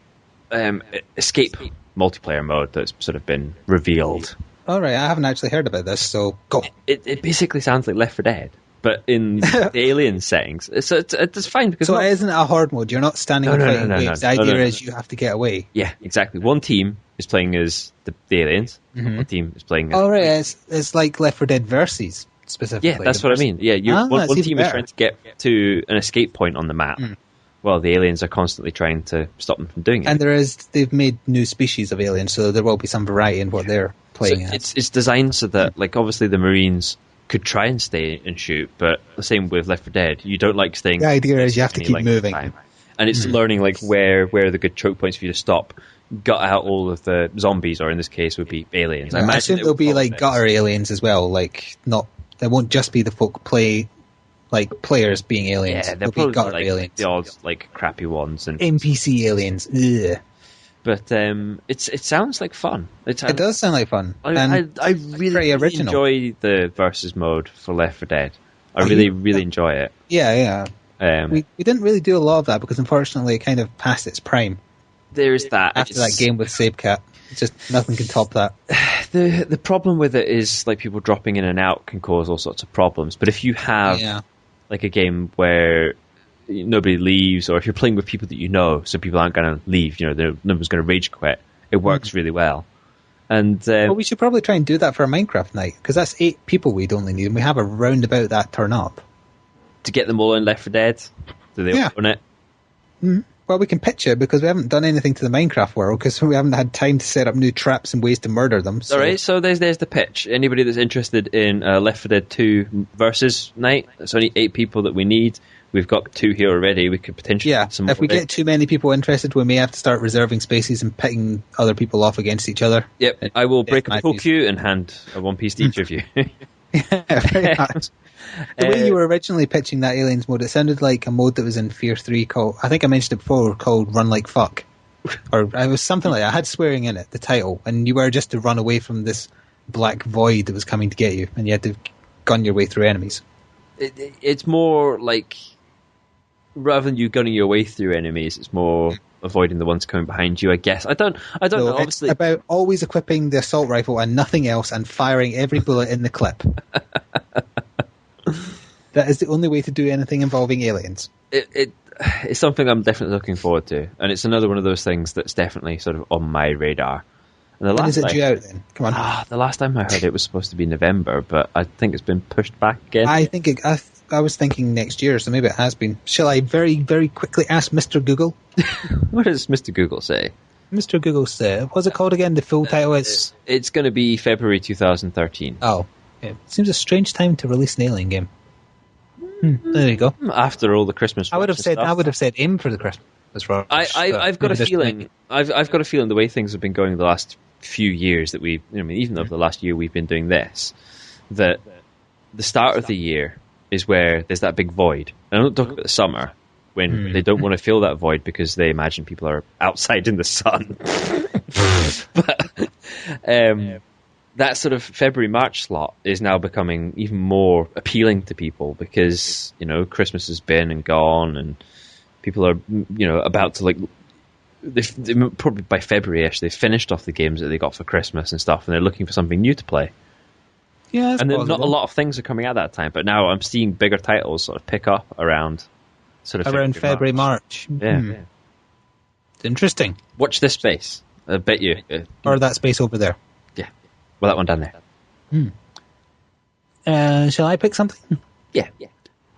escape multiplayer mode that's sort of been revealed. All right, I haven't actually heard about this, so go. It basically sounds like Left 4 Dead, but in the Alien settings. So it's fine because it isn't a horde mode. You're not standing and fighting waves. The idea is you have to get away. Yeah, exactly. One team is playing as the aliens. Mm-hmm. One team is playing as... Oh, right. It's like Left 4 Dead Versus, specifically. Yeah, that's what I mean. Yeah, one team is trying to get to an escape point on the map. Well, the aliens are constantly trying to stop them from doing it. And they've made new species of aliens, so there will be some variety in what they're playing as. It's designed so that, obviously the Marines could try and stay and shoot, but the same with Left 4 Dead. You don't like staying... The idea is you have to keep moving. And it's learning, where are the good choke points for you to stop. Gut out all of the zombies, or in this case would be aliens. I assume there'll be gutter aliens as well. They won't just be the folk players being aliens. Yeah, they'll be gutter aliens. The odd crappy ones and NPC aliens. Ugh. But it sounds like fun. It does sound like fun. I really enjoy the versus mode for Left 4 Dead. I really enjoy it. Yeah. We didn't really do a lot of that because unfortunately it kind of passed its prime. There is that. After that game with Sabecat, just nothing can top that. The problem with it is people dropping in and out can cause all sorts of problems. But if you have a game where nobody leaves, or if you're playing with people that you know, so people aren't going to leave, no one's going to rage quit, it works really well. And we should probably try and do that for a Minecraft night, because that's 8 people we'd only need, and we have a roundabout that turn up. To get them all in Left 4 Dead? Do they own it? Mm-hmm. Well, we can pitch it because we haven't done anything to the Minecraft world because we haven't had time to set up new traps and ways to murder them. So. All right, so there's the pitch. Anybody that's interested in Left 4 Dead 2 versus night, it's only 8 people that we need. We've got 2 here already. We could potentially add some more. If we get too many people interested, we may have to start reserving spaces and pitting other people off against each other. Yep, I will break up a full queue and hand a one piece to each of you. Yeah, very much. The way you were originally pitching that Aliens mode, it sounded like a mode that was in Fear 3 called, I think I mentioned it before, called Run Like Fuck. Or it was something like that. I had swearing in it, the title, and you were just to run away from this black void that was coming to get you, and you had to gun your way through enemies. It's more like, rather than you gunning your way through enemies, it's more avoiding the ones coming behind you, I guess. I don't know, obviously. It's about always equipping the assault rifle and nothing else and firing every bullet in the clip. That is the only way to do anything involving aliens. It's something I'm definitely looking forward to, and it's another one of those things that's definitely sort of on my radar. And when is it due out then? Come on. The last time I heard it was supposed to be November, but I think it's been pushed back again. I was thinking next year, so maybe it has been. Shall I very, very quickly ask Mr. Google? What does Mr. Google say? Mr. Google said, what's it called again? The full title is... It's going to be February 2013. Oh, yeah. Seems a strange time to release an alien game. There you go. After all the Christmas, I would have said aim for the Christmas rush. I've got a feeling. I've got a feeling the way things have been going the last few years that even over the last year we've been doing this, that the start of the year is where there's that big void. And I'm not talking about the summer when they don't want to fill that void because they imagine people are outside in the sun. But that sort of February-March slot is now becoming even more appealing to people because, Christmas has been and gone and people are, about to they probably by February-ish, they've finished off the games that they got for Christmas and stuff and they're looking for something new to play. Yeah, and then not a lot of things are coming out that time, but now I'm seeing bigger titles sort of pick up around February, March. Yeah. It's interesting. Watch this space. I bet you. Or that space over there. Yeah. Well, that one down there. Shall I pick something? Yeah.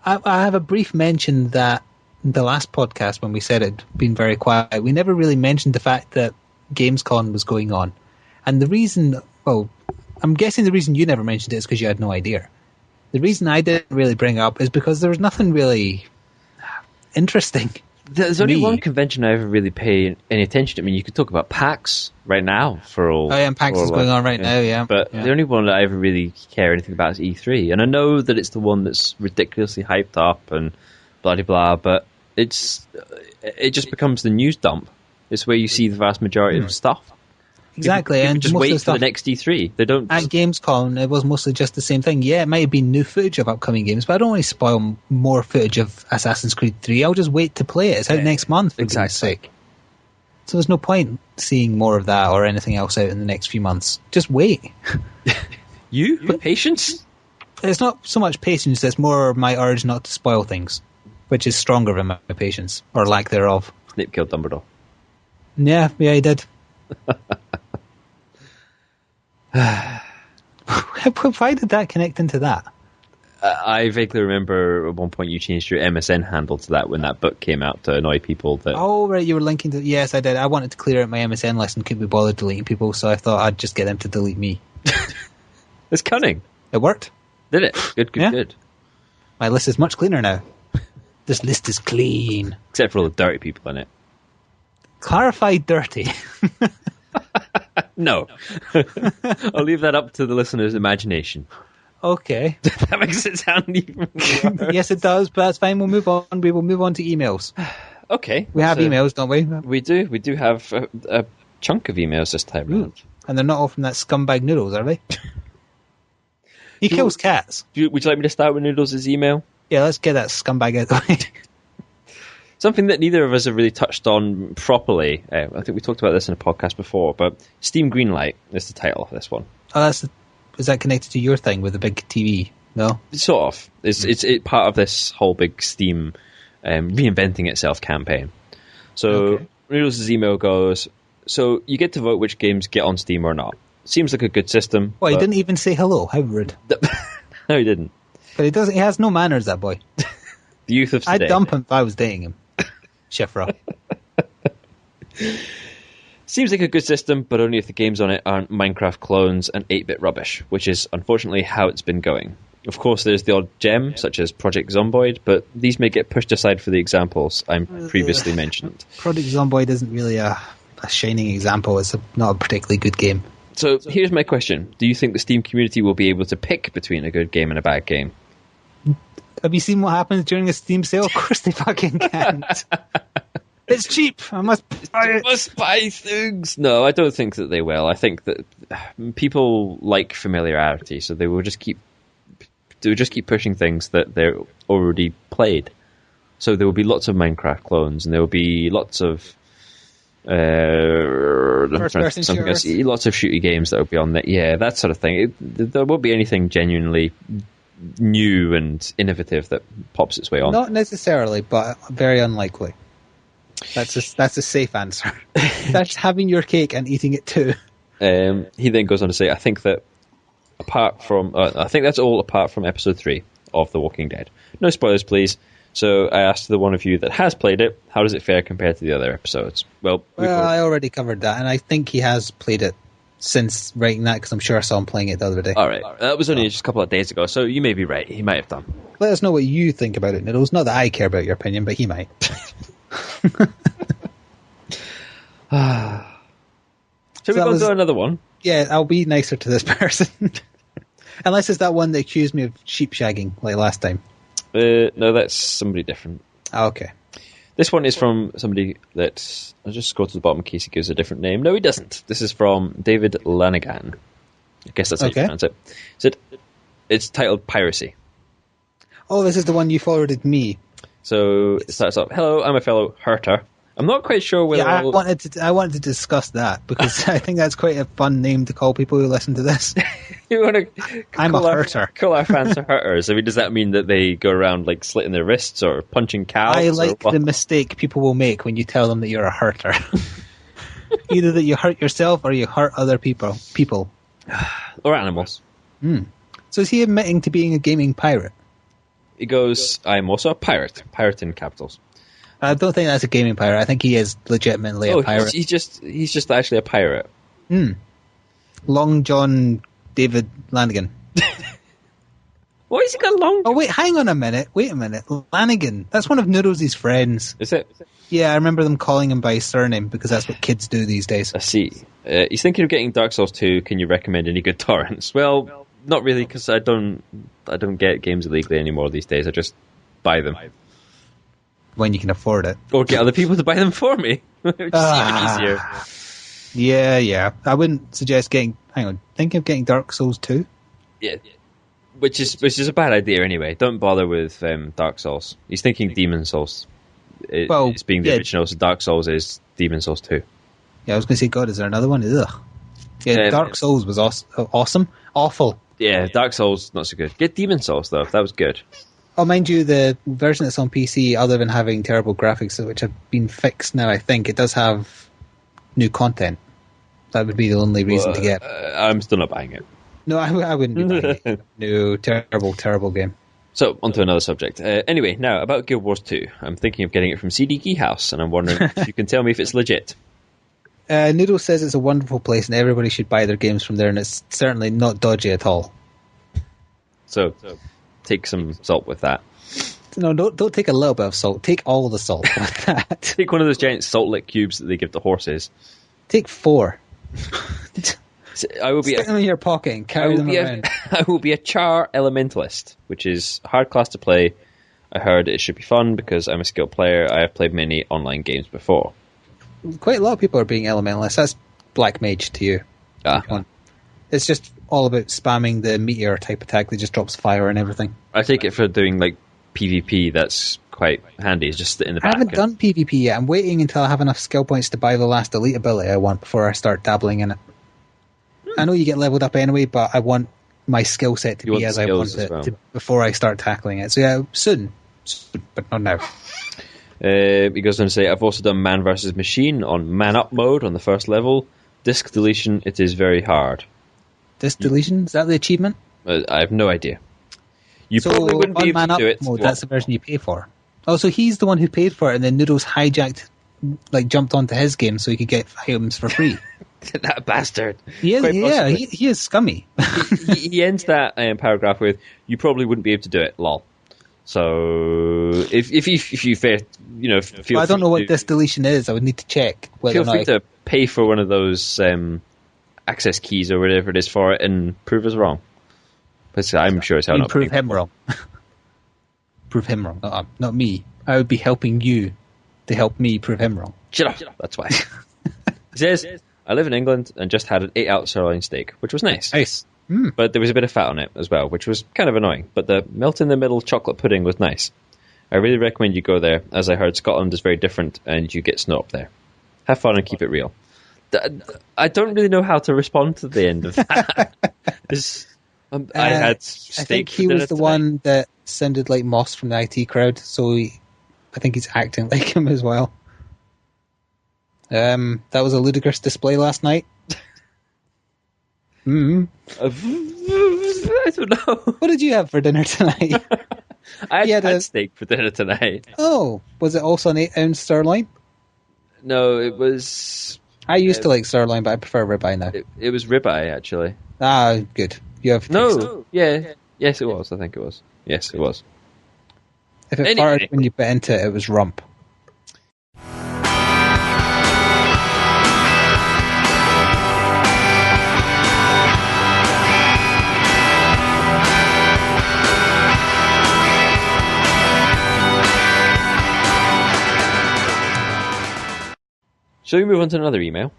I have a brief mention that the last podcast when we said it'd been very quiet, we never really mentioned the fact that Gamescom was going on. And the reason, I'm guessing the reason you never mentioned it is because you had no idea. The reason I didn't really bring it up is because there was nothing really interesting. There's only one convention I ever really pay any attention to. I mean, you could talk about PAX right now for all... Oh, yeah, and PAX is going on right now, yeah. But the only one that I ever really care anything about is E3. And I know that it's the one that's ridiculously hyped up and blah-de-blah, but it just becomes the news dump. It's where you see the vast majority of stuff. Exactly, people and just most wait of the for the next E3. They don't. At Gamescom, it was mostly just the same thing. Yeah, it might have been new footage of upcoming games, but I don't want to spoil more footage of Assassin's Creed 3. I'll just wait to play it. It's out next month, for goodness sake. So there's no point seeing more of that or anything else out in the next few months. Just wait. Patience? It's not so much patience, it's more my urge not to spoil things, which is stronger than my patience, or lack thereof. Snape killed Dumbledore. Yeah, he did. Why did that connect into that? I vaguely remember at one point you changed your MSN handle to that when that book came out to annoy people. Oh, right, you were linking to... Yes, I did. I wanted to clear out my MSN list and couldn't be bothered deleting people, so I thought I'd just get them to delete me. It's cunning. It worked. Did it? Good. My list is much cleaner now. This list is clean. Except for all the dirty people in it. Clarify dirty. No. I'll leave that up to the listener's imagination. Okay. That makes it sound even worse. Yes, it does, but that's fine. We'll move on. We will move on to emails. Okay. We have emails, don't we? We do. We do have a chunk of emails this time round. And they're not all from that scumbag Noodles, are they? He kills cats. Would you like me to start with Noodles' email? Yeah, let's get that scumbag out of the way. Something that neither of us have really touched on properly. I think we talked about this in a podcast before, but Steam Greenlight is the title of this one. Oh, is that connected to your thing with the big TV? No? Sort of. It's part of this whole big Steam reinventing itself campaign. So Noodles' email goes, so you get to vote which games get on Steam or not. Seems like a good system. Well, he didn't even say hello. How rude. No, he didn't. But he has no manners, that boy. The youth of today. I'd dump him if I was dating him. Shifra. Seems like a good system, but only if the games on it aren't Minecraft clones and 8-bit rubbish, which is unfortunately how it's been going. Of course, there's the odd gem, such as Project Zomboid, but these may get pushed aside for the examples I previously mentioned. Project Zomboid isn't really a shining example. It's not a particularly good game. So here's my question. Do you think the Steam community will be able to pick between a good game and a bad game? Have you seen what happens during a Steam sale? Of course they fucking can't. It's cheap. I must buy it. I must buy things. No, I don't think that they will. I think that people like familiarity, so they will just keep pushing things that they're already played. So there will be lots of Minecraft clones, and there will be lots of lots of shooty games that will be on there. Yeah, that sort of thing. There won't be anything genuinely new and innovative that pops its way on. Not necessarily, but very unlikely. That's a safe answer. That's having your cake and eating it too. He then goes on to say, I think that's all apart from episode 3 of The Walking Dead. No spoilers, please. So I asked the one of you that has played it, how does it fare compared to the other episodes? Well, I already covered that, and I think he has played it since writing that, because I'm sure I saw him playing it the other day. All right. That was only just a couple of days ago, so you may be right. He might have done. Let us know what you think about it, Niddles. Not that I care about your opinion, but he might. Shall we go to another one? Yeah, I'll be nicer to this person. Unless it's that one that accused me of sheep shagging like last time. No, that's somebody different. Oh, okay. This one is from somebody that... I'll just scroll to the bottom in case he gives a different name. No, he doesn't. This is from David Lanigan. I guess that's how you pronounce it. It's titled Piracy. Oh, this is the one you forwarded me. So it starts off, hello, I'm a fellow Hurter. I'm not quite sure whether... Yeah, I wanted to discuss that, because I think that's quite a fun name to call people who listen to this. You want to I'm a Hurter. Call our fans Hurters. I mean, does that mean that they go around like slitting their wrists or punching cows? I like the mistake people will make when you tell them that you're a Hurter. Either that you hurt yourself or you hurt other people. Or animals. So is he admitting to being a gaming pirate? He goes, I'm also a pirate. Pirate in capitals. I don't think that's a gaming pirate. I think he is legitimately a pirate. He's just actually a pirate. Long John David Lanigan. Why has he got long? Oh wait, hang on a minute. Wait a minute. Lanigan. That's one of Noodles' friends. Is it? Yeah, I remember them calling him by his surname because that's what kids do these days. I see. He's thinking of getting Dark Souls 2. Can you recommend any good torrents? Well, not really, because I don't get games illegally anymore these days. I just buy them. When you can afford it. Or get other people to buy them for me. Which is even easier. Yeah. I wouldn't suggest getting... Hang on. Thinking of getting Dark Souls 2? Yeah. Which is a bad idea anyway. Don't bother with Dark Souls. He's thinking Demon Souls. It's being the original, so Dark Souls is Demon Souls 2. Yeah, I was going to say, God, is there another one? Ugh. Yeah, Dark Souls was awesome. Awful. Yeah, Dark Souls, not so good. Get Demon Souls, though. That was good. Oh, mind you, the version that's on PC, other than having terrible graphics, which have been fixed now, I think, it does have new content. That would be the only reason to get. I'm still not buying it. No, I wouldn't be buying it. No, terrible game. So, on to another subject. Anyway, now, about Guild Wars 2. I'm thinking of getting it from CD Key House, and I'm wondering if you can tell me if it's legit. Noodle says it's a wonderful place, and everybody should buy their games from there, and it's certainly not dodgy at all. So take some salt with that. No, don't take a little bit of salt. Take all the salt with that. Take one of those giant salt lick cubes that they give to horses. Take 4. I will Stick them in your pocket and carry them around. I will be a Char Elementalist, which is a hard class to play. I heard it should be fun because I'm a skilled player. I have played many online games before. Quite a lot of people are being Elementalists. That's Black Mage to you. It's just all about spamming the meteor type attack that just drops fire and everything. I take it for doing like PvP. That's quite handy. It's just in the back. I haven't done PvP yet. I'm waiting until I have enough skill points to buy the last elite ability I want before I start dabbling in it. I know you get leveled up anyway, but I want my skill set to be as I want it before I start tackling it. So yeah, soon, but not now. He goes on to say, I've also done Man vs. Machine on Man Up mode on the first level. Disc deletion, it is very hard. Disc deletion? Is that the achievement? I have no idea. You probably wouldn't be able to do it. Mode, that's the version you pay for. Oh, so he's the one who paid for it, and then Noodles hijacked like jumped onto his game so he could get items for free. That bastard. He is scummy. he ends that paragraph with, "You probably wouldn't be able to do it, lol." So if you feel well, I don't know what this deletion is. I would need to check. Feel free to pay for one of those access keys or whatever it is for it and prove us wrong. But I'm sure it's how not. Prove him wrong. Prove him wrong. Not me. I would be helping you to help me prove him wrong. Shut up. That's why. He says, "I live in England and just had an 8-ounce sirloin steak, which was nice. Nice. But there was a bit of fat on it as well, which was kind of annoying. But the melt-in-the-middle chocolate pudding was nice. I really recommend you go there, as I heard Scotland is very different and you get snow up there. Have fun and keep it real." I don't really know how to respond to the end of that. I had steak. I think he was the one that sounded like Moss from the IT crowd, so I think he's acting like him as well. That was a ludicrous display last night. I don't know. What did you have for dinner tonight? I had steak for dinner tonight. Oh, was it also an 8-ounce sirloin? No, it was... I used to like sirloin, but I prefer ribeye now. It was ribeye, actually. Ah, good. You have no, yeah. Yes, it was. I think it was. Yes, it was. If it farted when you bit into it, it was rump. Shall we move on to another email?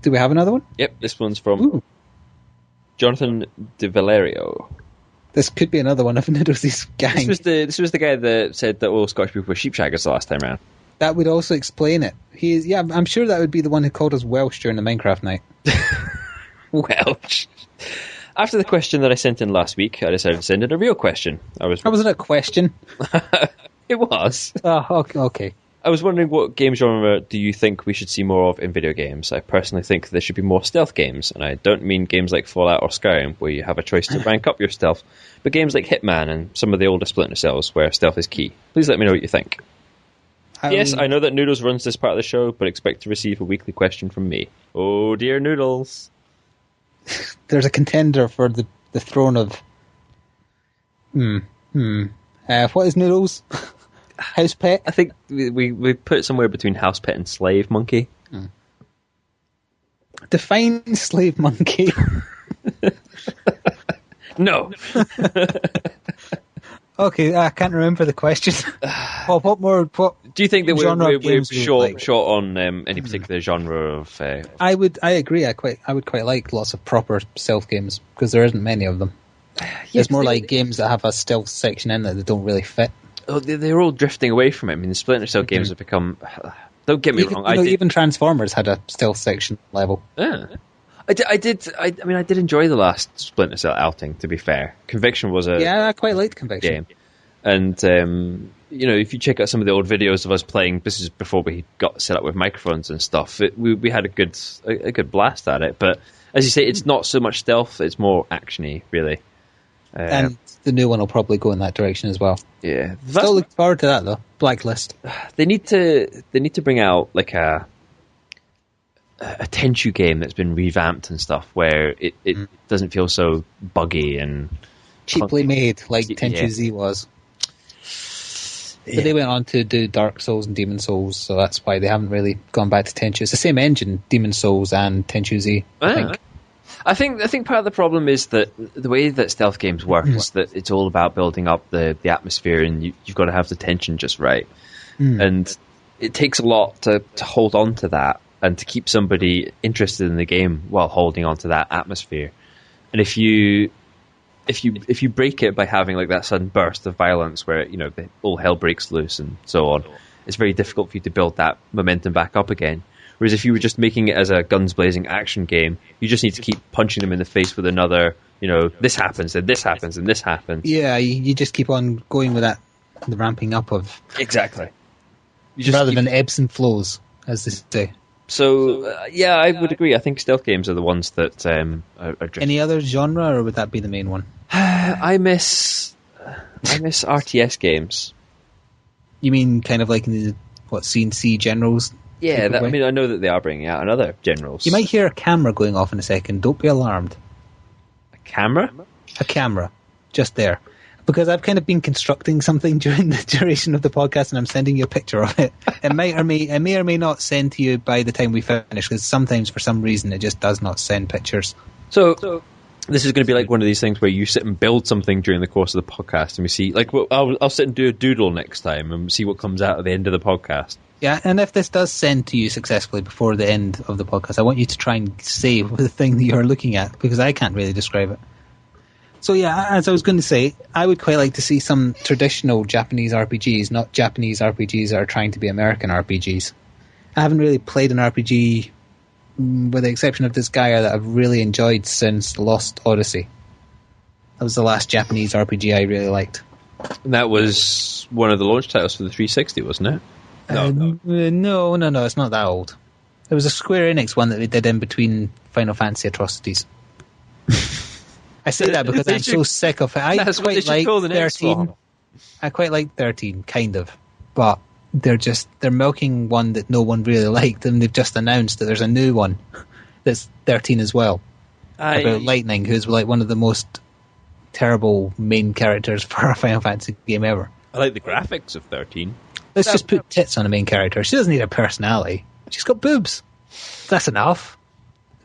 Do we have another one? Yep, this one's from Jonathan De Valerio. This could be another one of Noodles' gang. This was the guy that said that all Scottish people were sheepshaggers the last time around. That would also explain it. I'm sure that would be the one who called us Welsh during the Minecraft night. Welsh. After the question that I sent in last week, I decided to send in a real question. That wasn't a question. It was. Oh, okay. I was wondering, what game genre do you think we should see more of in video games? I personally think there should be more stealth games, and I don't mean games like Fallout or Skyrim, where you have a choice to rank up your stealth, but games like Hitman and some of the older Splinter Cells, where stealth is key. Please let me know what you think. Yes, I know that Noodles runs this part of the show, but expect to receive a weekly question from me. Oh dear, Noodles. There's a contender for the throne of... what is Noodles? House pet? I think we put it somewhere between house pet and slave monkey. Define slave monkey. No. Okay, I can't remember the question. What do you think that we're short like? on any particular genre of? I agree. I would quite like lots of proper stealth games, because there isn't many of them. It's more like games that have a stealth section in that don't really fit. Oh, they're all drifting away from it. I mean, the Splinter Cell games have become... Don't get me wrong. Even Transformers had a stealth section level. Yeah. I did enjoy the last Splinter Cell outing, to be fair. Conviction was I quite liked Conviction. Game. And, if you check out some of the old videos of us playing, this is before we got set up with microphones and stuff, we had a good blast at it. But, as you say, it's not so much stealth, it's more action-y, really. And the new one will probably go in that direction as well. Yeah, still look forward to that though. Blacklist. They need to bring out like a Tenchu game that's been revamped and stuff, where it doesn't feel so buggy and cheaply made, like Tenchu Z was. But they went on to do Dark Souls and Demon Souls, so that's why they haven't really gone back to Tenchu. It's the same engine, Demon Souls and Tenchu Z, I think. I think part of the problem is that the way that stealth games work is that it's all about building up the atmosphere, and you've got to have the tension just right. And it takes a lot to hold on to that and to keep somebody interested in the game while holding on to that atmosphere. And if you break it by having like that sudden burst of violence where all hell breaks loose and so on, it's very difficult for you to build that momentum back up again. Whereas if you were just making it as a guns blazing action game, you just need to keep punching them in the face with another, this happens, and this happens, and this happens. Yeah, you just keep on going with that, the ramping up of... Exactly. Rather than ebbs and flows, as they say. So, I would agree. I think stealth games are the ones that are just... Any other genre, or would that be the main one? I miss RTS games. You mean kind of like in the CNC Generals. Yeah, I mean, I know that they are bringing out another Generals. You might hear a camera going off in a second. Don't be alarmed. A camera? A camera. Just there. Because I've kind of been constructing something during the duration of the podcast, and I'm sending you a picture of it. It may or may not send to you by the time we finish, because sometimes, for some reason, it just does not send pictures. So this is going to be like one of these things where you sit and build something during the course of the podcast, and we see, like, I'll sit and do a doodle next time and see what comes out at the end of the podcast. Yeah, and if this does send to you successfully before the end of the podcast, I want you to try and save the thing that you're looking at, because I can't really describe it. So yeah, as I was going to say, I would quite like to see some traditional Japanese RPGs, not Japanese RPGs that are trying to be American RPGs. I haven't really played an RPG, with the exception of this Gaia, that I've really enjoyed since Lost Odyssey. That was the last Japanese RPG I really liked. And that was one of the launch titles for the 360, wasn't it? No, it's not that old. It was a Square Enix one that they did in between Final Fantasy atrocities. I say that because I'm so sick of it. I quite like 13. I quite like 13, kind of. But they're milking one that no one really liked, and they've just announced that there's a new one that's 13 as well. About Lightning, who's like one of the most terrible main characters for a Final Fantasy game ever. I like the graphics of 13. Let's just put tits on a main character. She doesn't need a personality. She's got boobs. That's enough.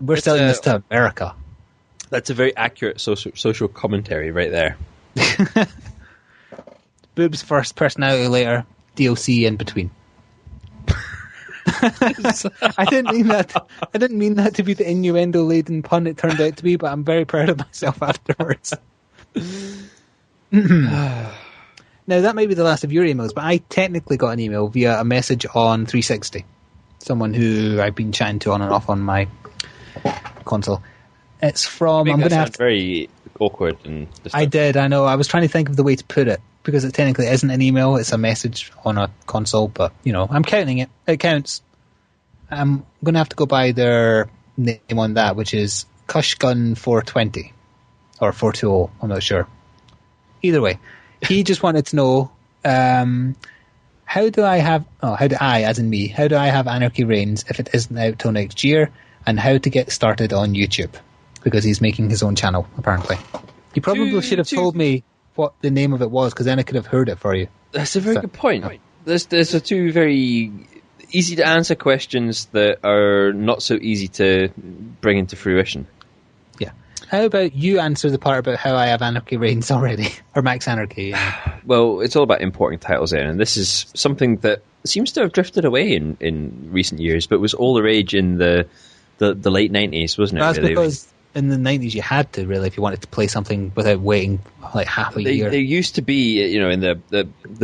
We're selling this to America. That's a very accurate social commentary right there. Boobs first, personality later, DLC in between. I didn't mean that to be the innuendo-laden pun it turned out to be, but I'm very proud of myself afterwards. Now, that might be the last of your emails, but I technically got an email via a message on 360. Someone who I've been chatting to on and off on my console. It's from... I'm going to have to... very awkward. I did, I know. I was trying to think of the way to put it, because it technically isn't an email, it's a message on a console, but, I'm counting it. It counts. I'm going to have to go by their name on that, which is Cushgun420. Or 420, I'm not sure. Either way. He just wanted to know, how do I have Anarchy Reigns if it isn't out till next year, and how to get started on YouTube? Because he's making his own channel, apparently. You probably should have told me what the name of it was, because then I could have heard it for you. That's a very good point. There's two very easy to answer questions that are not so easy to bring into fruition. Yeah. How about you answer the part about how I have Anarchy Reigns already? Or Max Anarchy? Yeah. Well, it's all about importing titles in, and this is something that seems to have drifted away in recent years, but was all the rage in the late 90s, wasn't it? That's really? Because in the 90s you had to, really, if you wanted to play something without waiting like half a year. There used to be, in the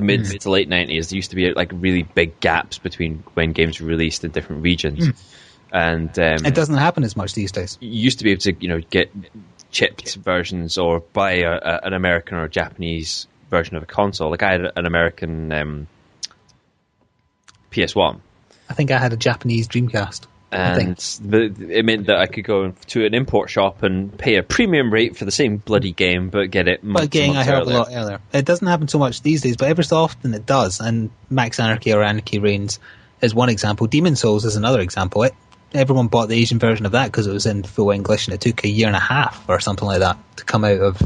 mid to late 90s, there used to be like really big gaps between when games were released in different regions. And it doesn't happen as much these days. You used to be able to, get chipped versions or buy an American or a Japanese version of a console. Like I had an American PS1. I think I had a Japanese Dreamcast. And it meant that I could go to an import shop and pay a premium rate for the same bloody game, but get it months a lot earlier. It doesn't happen so much these days, but every so often it does. And Max Anarchy or Anarchy Reigns is one example. Demon's Souls is another example. Everyone bought the Asian version of that because it was in full English, and it took a year and a half or something like that to come out of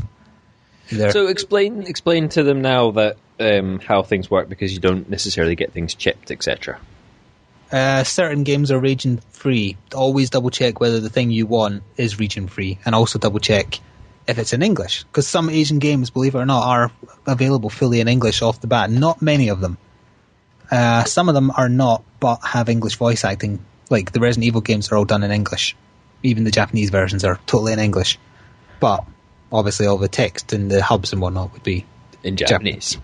there. So explain to them now that how things work, because you don't necessarily get things chipped, etc. Certain games are region free. Always double check whether the thing you want is region free, and also double check if it's in English, because some Asian games, believe it or not, are available fully in English off the bat. Not many of them. Some of them are not, but have English voice acting. Like the Resident Evil games are all done in English. Even the Japanese versions are totally in English. But obviously all the text and the hubs and whatnot would be in Japanese.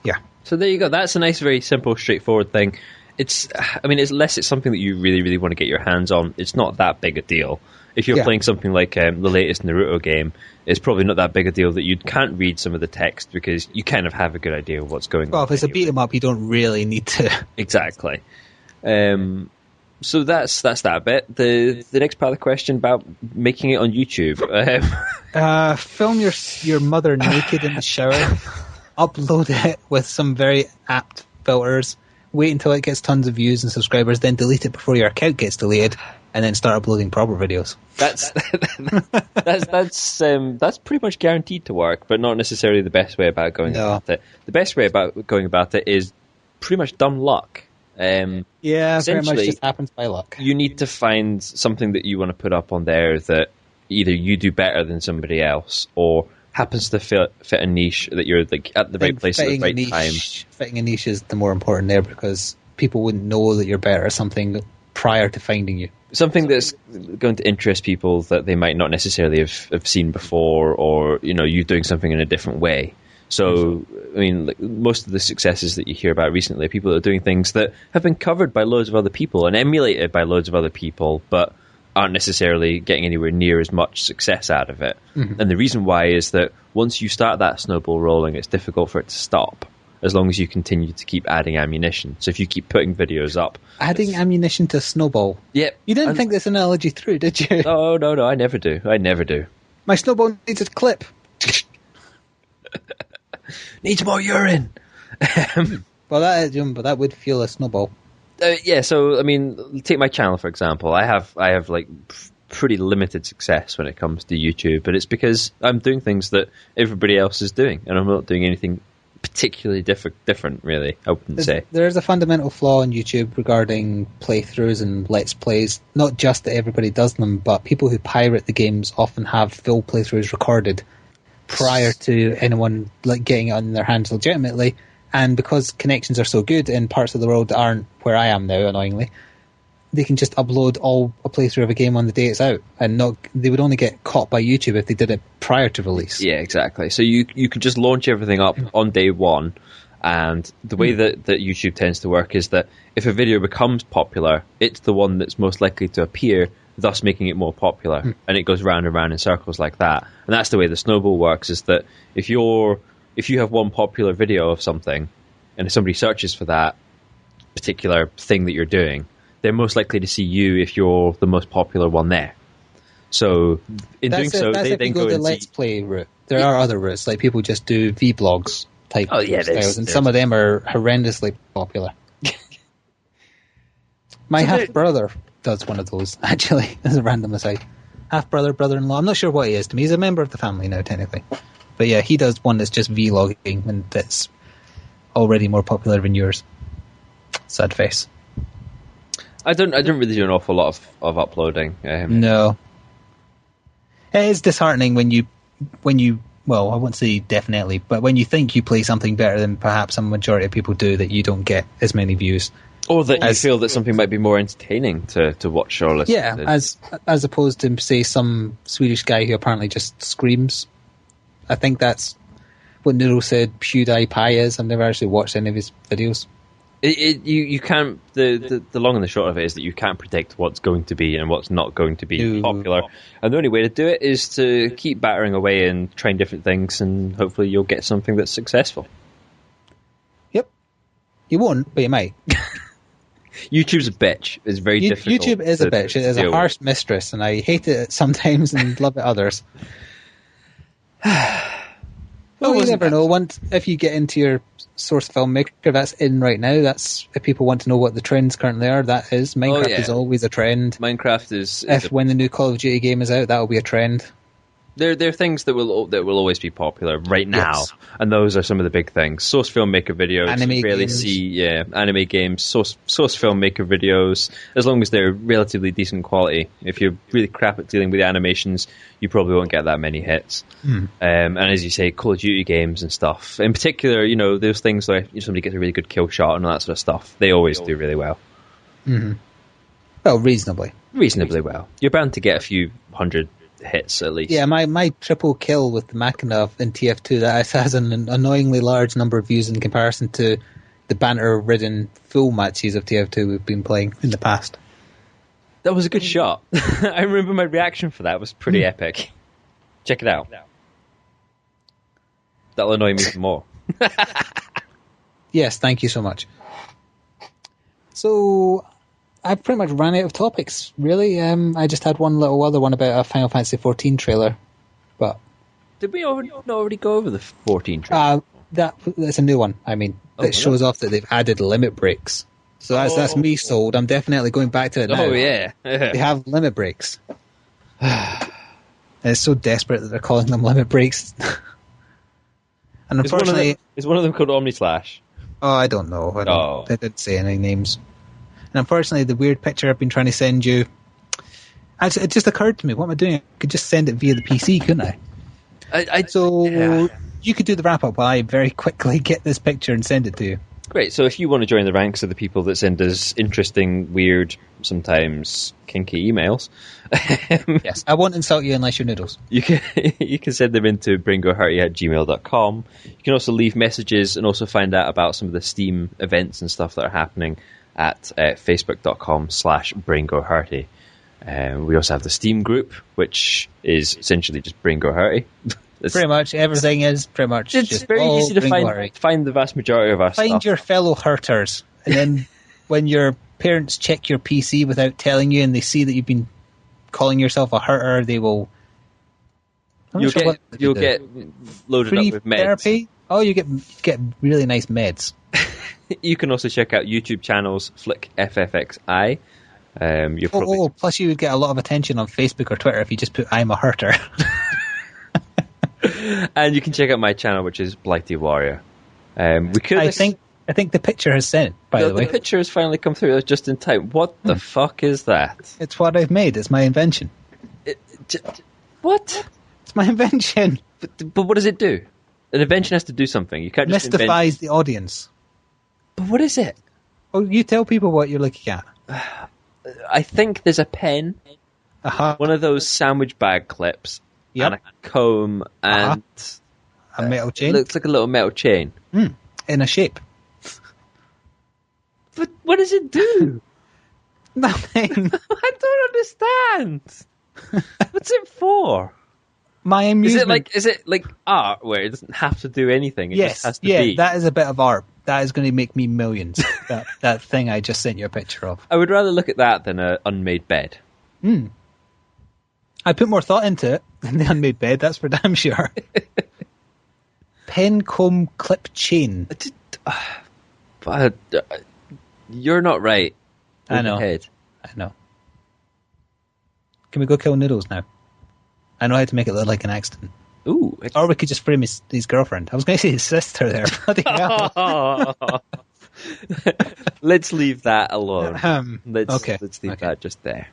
Yeah. So there you go. That's a nice, very simple, straightforward thing. Unless it's something that you really, really want to get your hands on, it's not that big a deal. If you're playing something like the latest Naruto game, it's probably not that big a deal that you can't read some of the text, because you kind of have a good idea of what's going on. Well, if it's a beat 'em up, you don't really need to. Exactly. So that's that bit. The next part of the question about making it on YouTube. Film your mother naked in the shower, upload it with some very apt filters, wait until it gets tons of views and subscribers, then delete it before your account gets deleted, and then start uploading proper videos. That's pretty much guaranteed to work, but not necessarily the best way about going about it. The best way about going about it is pretty much dumb luck. Pretty much just happens by luck. You need to find something that you want to put up on there that either you do better than somebody else, or happens to fit a niche that you're like at the right place at the right time. Fitting a niche is the more important there, because people wouldn't know that you're better at something prior to finding you. Something that's going to interest people that they might not necessarily have seen before, or you doing something in a different way. So, I mean, like, most of the successes that you hear about recently are people that are doing things that have been covered by loads of other people and emulated by loads of other people, but aren't necessarily getting anywhere near as much success out of it. Mm-hmm. And the reason why is that once you start that snowball rolling, it's difficult for it to stop, as long as you continue to keep adding ammunition. So if you keep putting videos up... Adding ammunition to a snowball? Yep. You didn't think this analogy through, did you? Oh, no, I never do. My snowball needs a clip. Needs more urine. Well, that would feel a snowball. So I mean, take my channel for example. I have like pretty limited success when it comes to YouTube, but it's because I'm doing things that everybody else is doing, and I'm not doing anything particularly different, really. I wouldn't say there's a fundamental flaw in YouTube regarding playthroughs and let's plays. Not just that everybody does them, but people who pirate the games often have full playthroughs recorded prior to anyone like getting it on their hands legitimately. And because connections are so good in parts of the world that aren't where I am now, annoyingly, they can just upload a playthrough of a game on the day it's out, and they would only get caught by YouTube if they did it prior to release. Yeah, exactly. So you could just launch everything up on day one, and the way that YouTube tends to work is that if a video becomes popular, it's the one that's most likely to appear, thus making it more popular, and it goes round and round in circles like that. And that's the way the snowball works, is that if you have one popular video of something, and if somebody searches for that particular thing that you're doing, they're most likely to see you if you're the most popular one there. So in doing so, they then go the let's play route. There are other routes, like people just do vlogs type styles, and some of them are horrendously popular. My half-brother does one of those, actually, as a random aside. Half-brother, brother-in-law, I'm not sure what he is to me. He's a member of the family now, technically. But yeah, he does one that's just vlogging, and that's already more popular than yours. Sad face. I don't really do an awful lot of uploading. No. It is disheartening when you, well, I won't say definitely, but when you think you play something better than perhaps a majority of people do, that you don't get as many views. Or that you feel that something might be more entertaining to watch or listen to. Yeah, as opposed to, say, some Swedish guy who apparently just screams. I think that's what Nero said PewDiePie is. I've never actually watched any of his videos. You can't. The long and the short of it is that you can't predict what's going to be and what's not going to be popular. And the only way to do it is to keep battering away and trying different things, and hopefully you'll get something that's successful. Yep. You won't, but you might. YouTube's a bitch. It's very difficult. YouTube is a bitch. It is a harsh mistress, and I hate it sometimes and love it others. Well, you never know. If you get into your source filmmaker, that's in right now. That's if people want to know what the trends currently are. That is Minecraft is always a trend. Minecraft is when the new Call of Duty game is out, that will be a trend. There are things that will always be popular right now, and those are some of the big things. Source filmmaker videos, anime games. Anime games, source filmmaker videos. As long as they're relatively decent quality. If you're really crap at dealing with the animations, you probably won't get that many hits. And as you say, Call of Duty games and stuff. In particular, those things where somebody gets a really good kill shot and all that sort of stuff. They always do really well. Mm-hmm. Well, reasonably well. You're bound to get a few hundred hits at least. Yeah, my triple kill with the Machina in TF2 that has an annoyingly large number of views in comparison to the banter-ridden full matches of TF2 we've been playing in the past. That was a good shot. I remember my reaction for that was pretty epic. Check it out. That'll annoy me some more. Yes, thank you so much. So I pretty much ran out of topics, really. I just had one little other one about a Final Fantasy 14 trailer. But did we already go over the 14 trailer? That's a new one, I mean. that shows off that they've added limit breaks. So that's me sold. I'm definitely going back to it now. Oh, yeah. They have limit breaks. And it's so desperate that they're calling them limit breaks. And unfortunately... Is one of them called Omnislash? Oh, I don't know. They didn't say any names. And unfortunately, the weird picture I've been trying to send you... Actually, it just occurred to me, what am I doing? I could just send it via the PC, couldn't I? You could do the wrap-up while I very quickly get this picture and send it to you. Great. So if you want to join the ranks of the people that send us interesting, weird, sometimes kinky emails... Yes, I won't insult you unless you're noodles. You can send them into bringohurty@gmail.com. You can also leave messages and also find out about some of the Steam events and stuff that are happening at facebook.com/bringohurty. We also have the Steam group, which is essentially just bringohurty. Pretty much everything is pretty much. It's just very easy to find the vast majority of our stuff. Find your fellow hurters, and then when your parents check your PC without telling you, and they see that you've been calling yourself a hurter, they will. You'll get loaded free up with meds. Therapy. Oh, you get really nice meds. You can also check out YouTube channels, Flick FFXI. Plus you would get a lot of attention on Facebook or Twitter if you just put "I'm a hurter." And you can check out my channel, which is Blighty Warrior. I think the picture has sent. By the way, the picture has finally come through just in time. What the fuck is that? It's what I've made. It's my invention. What? It's my invention. But what does it do? An invention has to do something. You can't just mystifies the audience. But what is it? Oh, you tell people what you're looking at. I think there's a pen, one of those sandwich bag clips, and a comb, and a metal chain. It looks like a little metal chain. In a shape. But what does it do? Nothing. I don't understand. What's it for? My amusement. Is it like art where it doesn't have to do anything? It just has to be. That is a bit of art. That is going to make me millions. that thing I just sent you a picture of. I would rather look at that than an unmade bed. I put more thought into it than the unmade bed, that's for damn sure. Pen, comb, clip, chain. You're not right. I know. I know. Can we go kill Noodles now? I know how to make it look like an accident. Ooh. Or we could just frame his girlfriend. I was going to say his sister there. Bloody hell. Let's leave that alone. Okay. Let's leave that just there.